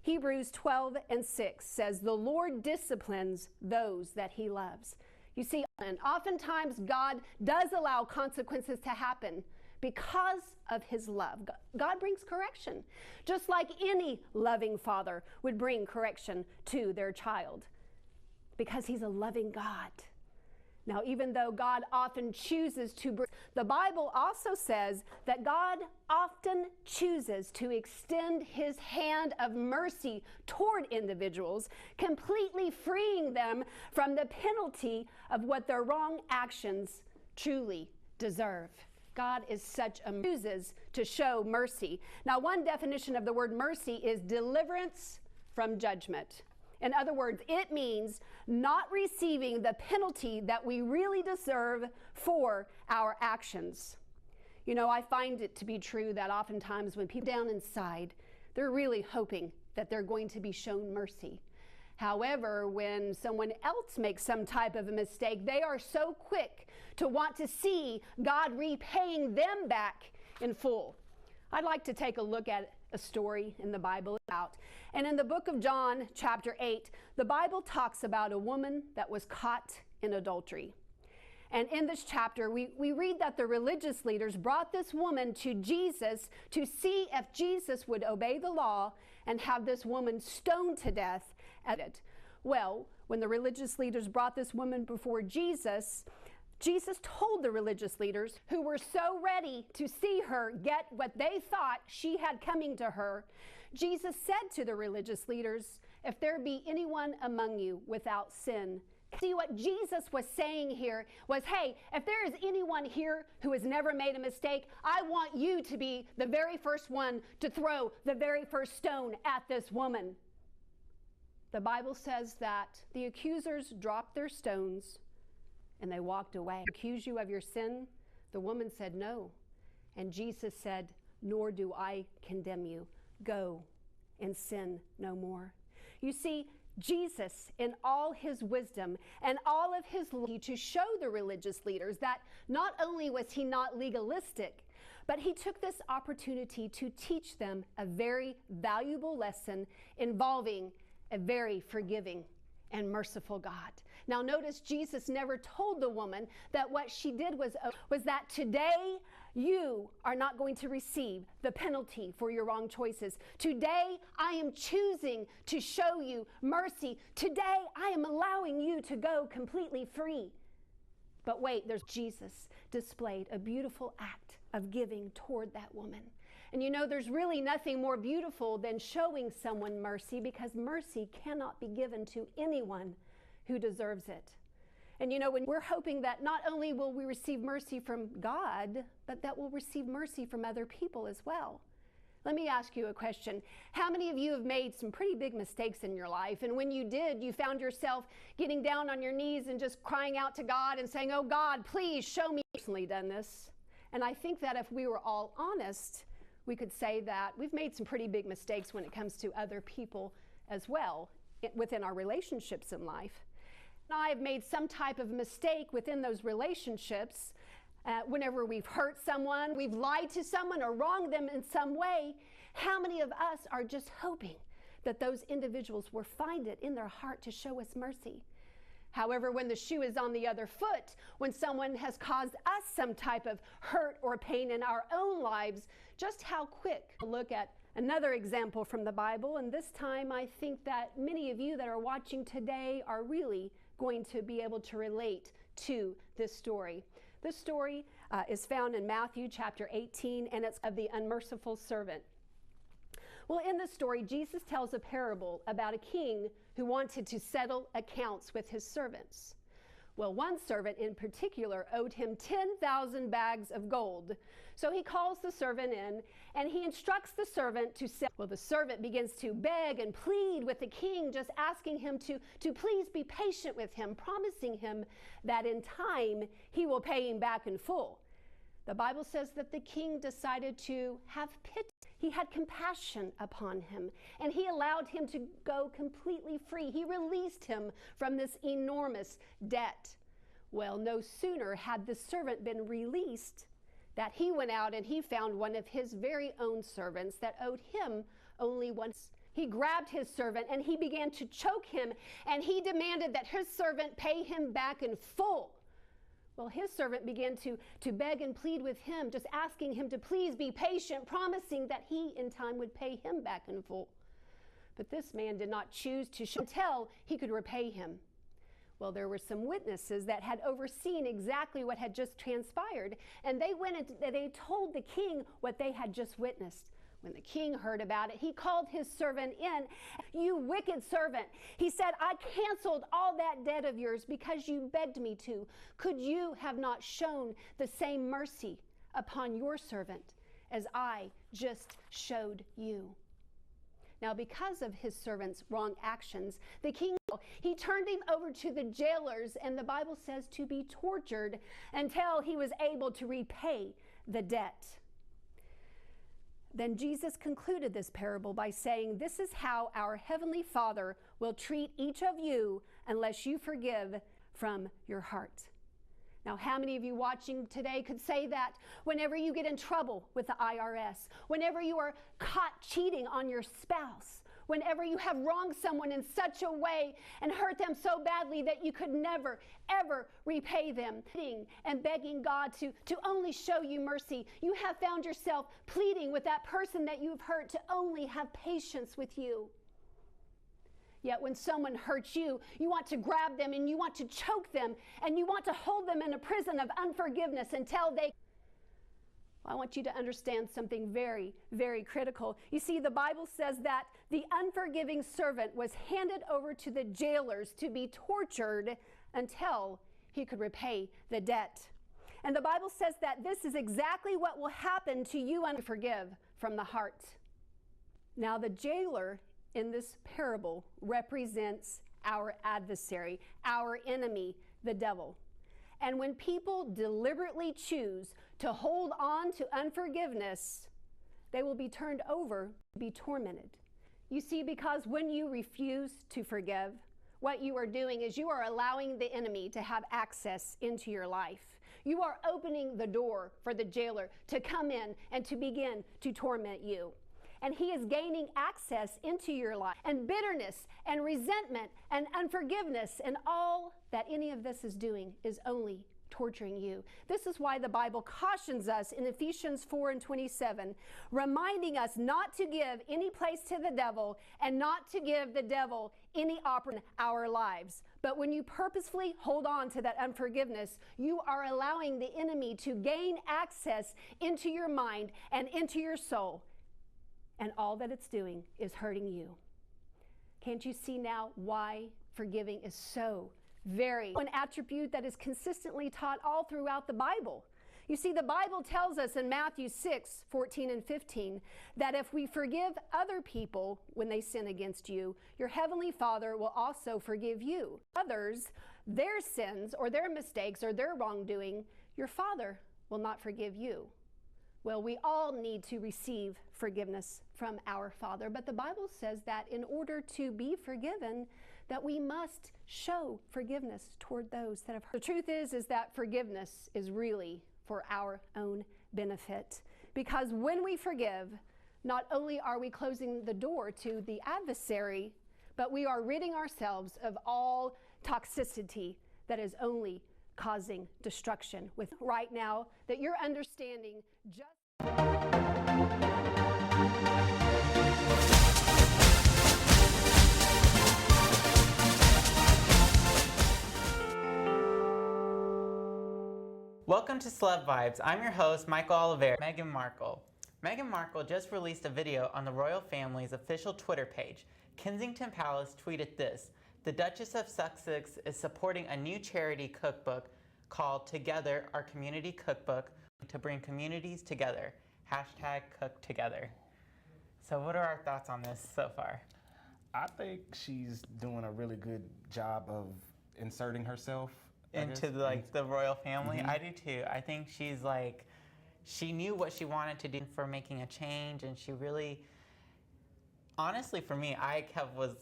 Hebrews 12:6 says, the Lord disciplines those that he loves. You see, and oftentimes God does allow consequences to happen because of his love. God brings correction, just like any loving father would bring correction to their child, because he's a loving God. Now, even though God often chooses to bring, the Bible also says that God often chooses to extend his hand of mercy toward individuals, completely freeing them from the penalty of what their wrong actions truly deserve. God is such a chooses to show mercy. Now, one definition of the word mercy is deliverance from judgment. In other words, it means not receiving the penalty that we really deserve for our actions. You know, I find it to be true that oftentimes when people down inside, they're really hoping that they're going to be shown mercy. However, when someone else makes some type of a mistake, they are so quick to want to see God repaying them back in full. I'd like to take a look at a story in the Bible and in the book of John, chapter 8, the Bible talks about a woman that was caught in adultery. And in this chapter, we read that the religious leaders brought this woman to Jesus to see if Jesus would obey the law and have this woman stoned to death at it. Well, when the religious leaders brought this woman before Jesus, Jesus told the religious leaders, who were so ready to see her get what they thought she had coming to her, Jesus said to the religious leaders, if there be anyone among you without sin. See, what Jesus was saying here was, hey, if there is anyone here who has never made a mistake, I want you to be the very first one to throw the very first stone at this woman. The Bible says that the accusers dropped their stones and they walked away. Accuse you of your sin? The woman said no. And Jesus said, nor do I condemn you. Go and sin no more. You see, Jesus, in all his wisdom and all of his to show the religious leaders that not only was he not legalistic, but he took this opportunity to teach them a very valuable lesson involving a very forgiving and merciful God. Now notice Jesus never told the woman that what she did was that today you are not going to receive the penalty for your wrong choices. Today I am choosing to show you mercy. Today I am allowing you to go completely free. But wait, there's Jesus displayed a beautiful act of giving toward that woman. And you know, there's really nothing more beautiful than showing someone mercy, because mercy cannot be given to anyone who deserves it. And you know, when we're hoping that not only will we receive mercy from God, but that we'll receive mercy from other people as well. Let me ask you a question. How many of you have made some pretty big mistakes in your life? And when you did, you found yourself getting down on your knees and just crying out to God and saying, oh God, please show me personally done this, and I think that if we were all honest, we could say that we've made some pretty big mistakes when it comes to other people as well within our relationships in life. And I've made some type of mistake within those relationships. Whenever we've hurt someone, we've lied to someone or wronged them in some way, how many of us are just hoping that those individuals will find it in their heart to show us mercy? However, when the shoe is on the other foot, when someone has caused us some type of hurt or pain in our own lives, just how quick. Look at another example from the Bible, and this time I think that many of you that are watching today are really going to be able to relate to this story. This story is found in Matthew chapter 18, and it's of the unmerciful servant. Well, in the story, Jesus tells a parable about a king who wanted to settle accounts with his servants. Well, one servant in particular owed him 10,000 bags of gold. So he calls the servant in and he instructs the servant to settle. Well, the servant begins to beg and plead with the king, just asking him to please be patient with him, promising him that in time he will pay him back in full. The Bible says that the king decided to have pity. He had compassion upon him, and he allowed him to go completely free. He released him from this enormous debt. Well, no sooner had the servant been released that he went out and he found one of his very own servants that owed him only once. He grabbed his servant and he began to choke him, and he demanded that his servant pay him back in full. Well, his servant began to beg and plead with him, just asking him to please be patient, promising that he in time would pay him back in full. But this man did not choose to show until he could repay him. Well, there were some witnesses that had overseen exactly what had just transpired, and they went and they told the king what they had just witnessed. When the king heard about it, he called his servant in. "You wicked servant," he said, "I canceled all that debt of yours because you begged me to. Could you have not shown the same mercy upon your servant as I just showed you?" Now, because of his servant's wrong actions, the king, he turned him over to the jailers, and the Bible says to be tortured until he was able to repay the debt. Then Jesus concluded this parable by saying, "This is how our Heavenly Father will treat each of you unless you forgive from your heart." Now, how many of you watching today could say that whenever you get in trouble with the IRS, whenever you are caught cheating on your spouse, whenever you have wronged someone in such a way and hurt them so badly that you could never, ever repay them, and begging God to only show you mercy, you have found yourself pleading with that person that you've hurt to only have patience with you. Yet when someone hurts you, you want to grab them and you want to choke them and you want to hold them in a prison of unforgiveness until they... I want you to understand something very, very critical. You see, the Bible says that the unforgiving servant was handed over to the jailers to be tortured until he could repay the debt. And the Bible says that this is exactly what will happen to you and forgive from the heart. Now, the jailer in this parable represents our adversary, our enemy, the devil. And when people deliberately choose to hold on to unforgiveness, they will be turned over, be tormented. You see, because when you refuse to forgive, what you are doing is you are allowing the enemy to have access into your life. You are opening the door for the jailer to come in and to begin to torment you. And he is gaining access into your life. And bitterness and resentment and unforgiveness and all that any of this is doing is only torturing you. This is why the Bible cautions us in Ephesians 4:27, reminding us not to give any place to the devil and not to give the devil any opportunity in our lives. But when you purposefully hold on to that unforgiveness, you are allowing the enemy to gain access into your mind and into your soul. And all that it's doing is hurting you. Can't you see now why forgiving is so very an attribute that is consistently taught all throughout the Bible? You see, the Bible tells us in Matthew 6:14 and 15 that if we forgive other people when they sin against you, your Heavenly Father will also forgive you. Others, their sins or their mistakes or their wrongdoing, your Father will not forgive you. Well, we all need to receive forgiveness from our Father, but the Bible says that in order to be forgiven, that we must show forgiveness toward those that have hurt. The truth is that forgiveness is really for our own benefit, because when we forgive, not only are we closing the door to the adversary, but we are ridding ourselves of all toxicity that is only causing destruction. With right now, that you're understanding just Welcome to Celeb Vibes. I'm your host, Michael Oliveira. Meghan Markle. Meghan Markle just released a video on the royal family's official Twitter page. Kensington Palace tweeted this: "The Duchess of Sussex is supporting a new charity cookbook called Together, Our Community Cookbook, to bring communities together. #CookTogether." So what are our thoughts on this so far? I think she's doing a really good job of inserting herself into the royal family. I do too. I think she's like, she knew what she wanted to do for making a change, and she really, honestly for me, I was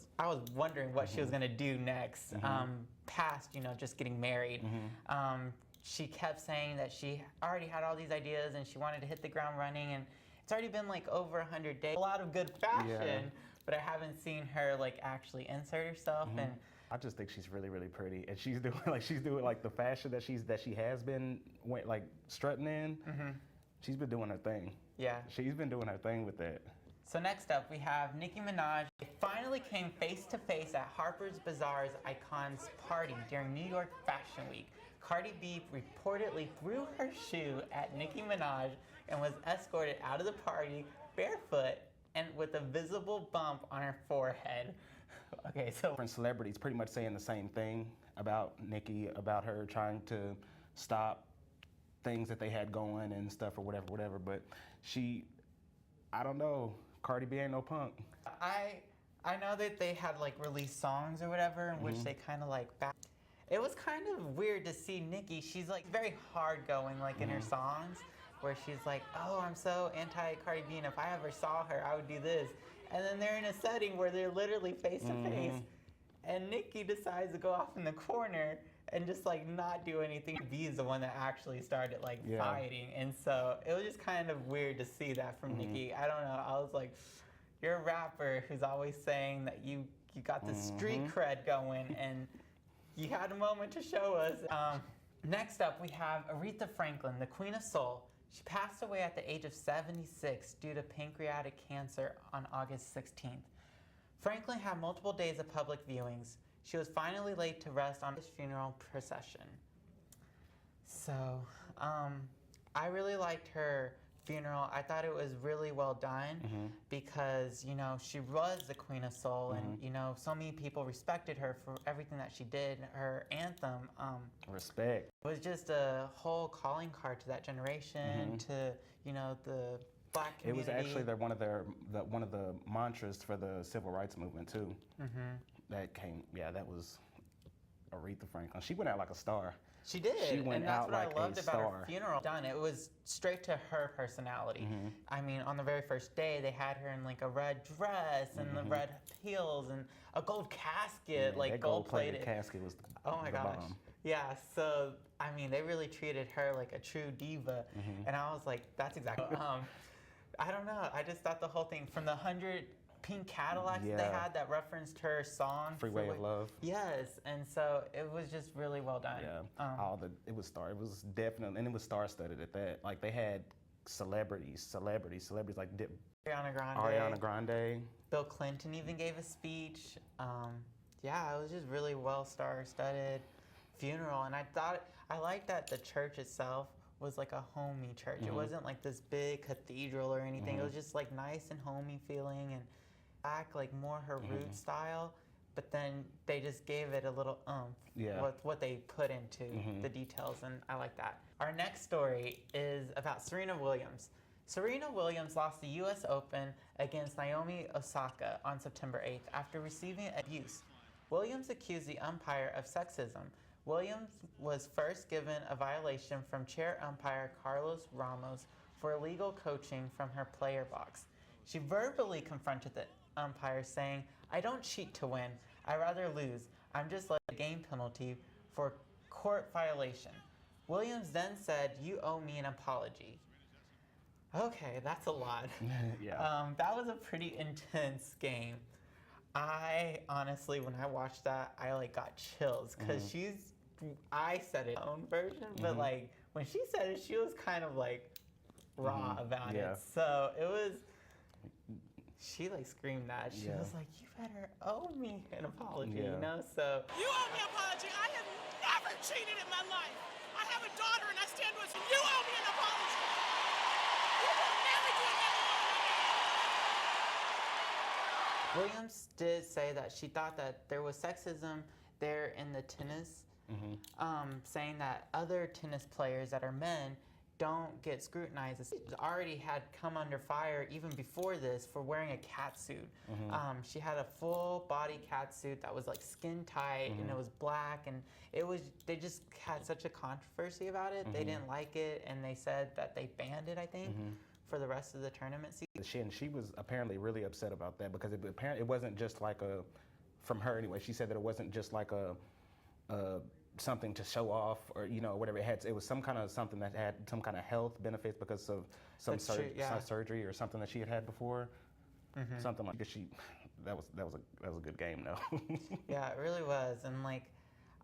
wondering what she was gonna do next, past, just getting married. She kept saying that she already had all these ideas and she wanted to hit the ground running, and it's already been like over 100 days. A lot of good fashion, but I haven't seen her like actually insert herself. And I just think she's really, really pretty, and she's doing like the fashion that she has been like strutting in. She's been doing her thing. Yeah, she's been doing her thing with that. So next up, we have Nicki Minaj. They finally came face to face at Harper's Bazaar's Icons party during New York Fashion Week. Cardi B reportedly threw her shoe at Nicki Minaj and was escorted out of the party barefoot and with a visible bump on her forehead. Okay, so different celebrities pretty much saying the same thing about Nicki, about her trying to stop things that they had going and stuff or whatever. But I don't know, Cardi B ain't no punk. I know that they had like released songs or whatever in which they kind of like it was kind of weird to see Nicki. She's like very hard going like in her songs, where she's like, oh, I'm so anti-Cardi B, and if I ever saw her, I would do this. And then they're in a setting where they're literally face to face, and Nicki decides to go off in the corner and just like not do anything. B is the one that actually started like fighting, and so it was just kind of weird to see that from Nicki. I don't know. I was like, you're a rapper who's always saying that you got the street cred going, and you had a moment to show us. Next up, we have Aretha Franklin, the Queen of Soul. She passed away at the age of 76 due to pancreatic cancer on August 16th. Franklin had multiple days of public viewings. She was finally laid to rest on his funeral procession. So, I really liked her funeral. I thought it was really well done because, she was the Queen of Soul, and, so many people respected her for everything that she did. Her anthem, Respect, was just a whole calling card to that generation, to, the Black community. It was actually one of the mantras for the civil rights movement too. That was Aretha Franklin. She went out like a star. She did, She went and that's out what like I loved a about star. her funeral. It was straight to her personality. I mean, on the very first day, they had her in like a red dress and the red heels and a gold casket, like that gold-plated casket was oh my gosh. bomb. Yeah, so, I mean, they really treated her like a true diva, and I was like, that's exactly, I don't know, I just thought the whole thing, from the 100 pink Cadillacs they had that referenced her song, Freeway of Love. Yes, and so it was just really well done. Yeah, it was definitely, and it was star-studded at that. Like, they had celebrities like Ariana Grande. Bill Clinton even gave a speech. Yeah, it was just really well star-studded funeral, and I liked that the church itself was like a homey church. It wasn't like this big cathedral or anything. It was just like nice and homey feeling, and back like more her root style, but then they just gave it a little with what they put into the details, and I like that. Our next story is about Serena Williams. Serena Williams lost the U.S. Open against Naomi Osaka on September 8th after receiving abuse. Williams accused the umpire of sexism, Williams was first given a violation from chair umpire Carlos Ramos for illegal coaching from her player box. She verbally confronted the umpire, saying, "I don't cheat to win. I rather lose. I'm just like a game penalty for court violation." Williams then said, "You owe me an apology." Okay, that's a lot. Yeah. That was a pretty intense game. I honestly, when I watched that, I like got chills because I said it own version, but like when she said it, she was kind of like raw about it. So it was, she like screamed that. She was like, "You better owe me an apology," you know? So you owe me an apology. I have never cheated in my life. I have a daughter and I stand with you. You owe me an apology. You will never do another one. Williams did say that she thought that there was sexism there in the tennis, saying that other tennis players that are men don't get scrutinized. She already had come under fire even before this for wearing a cat suit. She had a full body cat suit that was like skin tight and it was black, and they just had such a controversy about it. They didn't like it, and they said that they banned it, I think, for the rest of the tournament season. She was apparently really upset about that because it wasn't just like from her anyway, she said that it wasn't just like a something to show off or whatever. It was something that had some kind of health benefits because of some surgery or something that she had before. Something like that was a good game though. Yeah, it really was. And like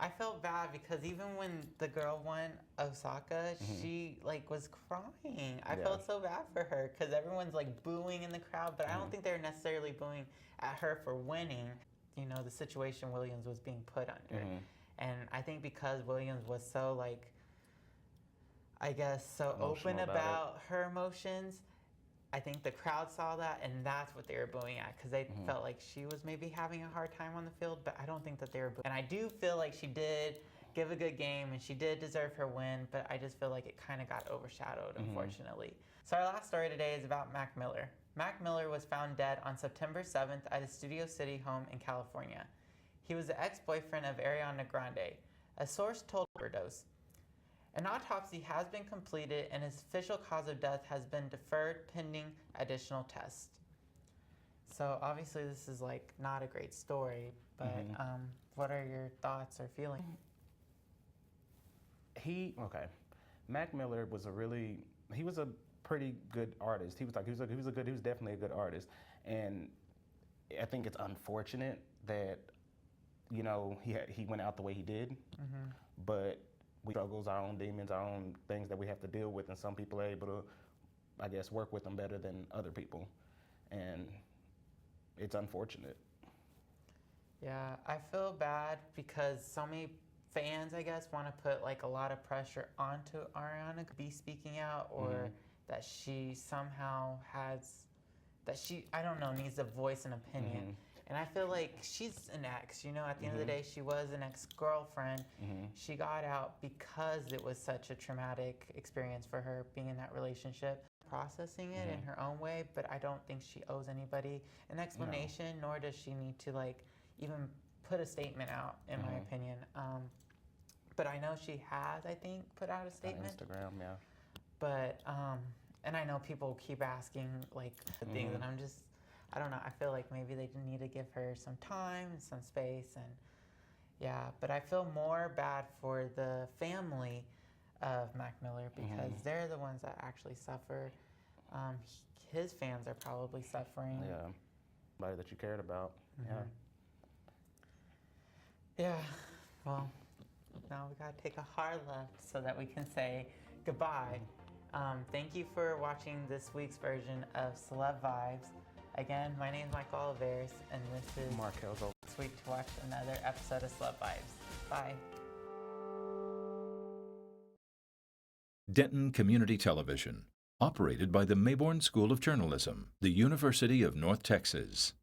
I felt bad because even when the girl won, Osaka, she like was crying. I felt so bad for her because everyone's like booing in the crowd, but I don't think they're necessarily booing at her for winning. The situation Williams was being put under. And I think because Williams was so like, I guess, so emotional open about her emotions, I think the crowd saw that, and that's what they were booing at, because they felt like she was maybe having a hard time on the field, but I don't think that they were booing. And I do feel like she did give a good game, and she did deserve her win, but I just feel like it kind of got overshadowed, unfortunately. So our last story today is about Mac Miller. Mac Miller was found dead on September 7th at his Studio City home in California. He was the ex-boyfriend of Ariana Grande. A source told overdose. An autopsy has been completed and his official cause of death has been deferred pending additional tests. So obviously this is like not a great story, but what are your thoughts or feelings? Mac Miller was he was a pretty good artist. He was definitely a good artist. And I think it's unfortunate that he went out the way he did, but we struggles, our own demons, our own things that we have to deal with, and some people are able to, I guess, work with them better than other people, and it's unfortunate. Yeah, I feel bad because so many fans, I guess, want to put like a lot of pressure onto Ariana to be speaking out, or that she somehow I don't know, needs a voice and opinion. And I feel like she's an ex, at the end of the day, she was an ex-girlfriend. She got out because it was such a traumatic experience for her being in that relationship, processing it in her own way, but I don't think she owes anybody an explanation, nor does she need to like even put a statement out, in my opinion. But I know she has, I think, put out a statement. On Instagram, yeah. But, and I know people keep asking like the things, and I don't know, I feel like maybe they need to give her some time and some space, and but I feel more bad for the family of Mac Miller because they're the ones that actually suffer. His fans are probably suffering. Yeah, somebody that you cared about. Yeah, well, now we gotta take a hard left so that we can say goodbye. Thank you for watching this week's version of Celeb Vibes. Again, my name is Michael Oliveris, and this is Mark Kelso. Next week to watch another episode of Celeb Vibes. Bye. Denton Community Television, operated by the Mayborn School of Journalism, the University of North Texas.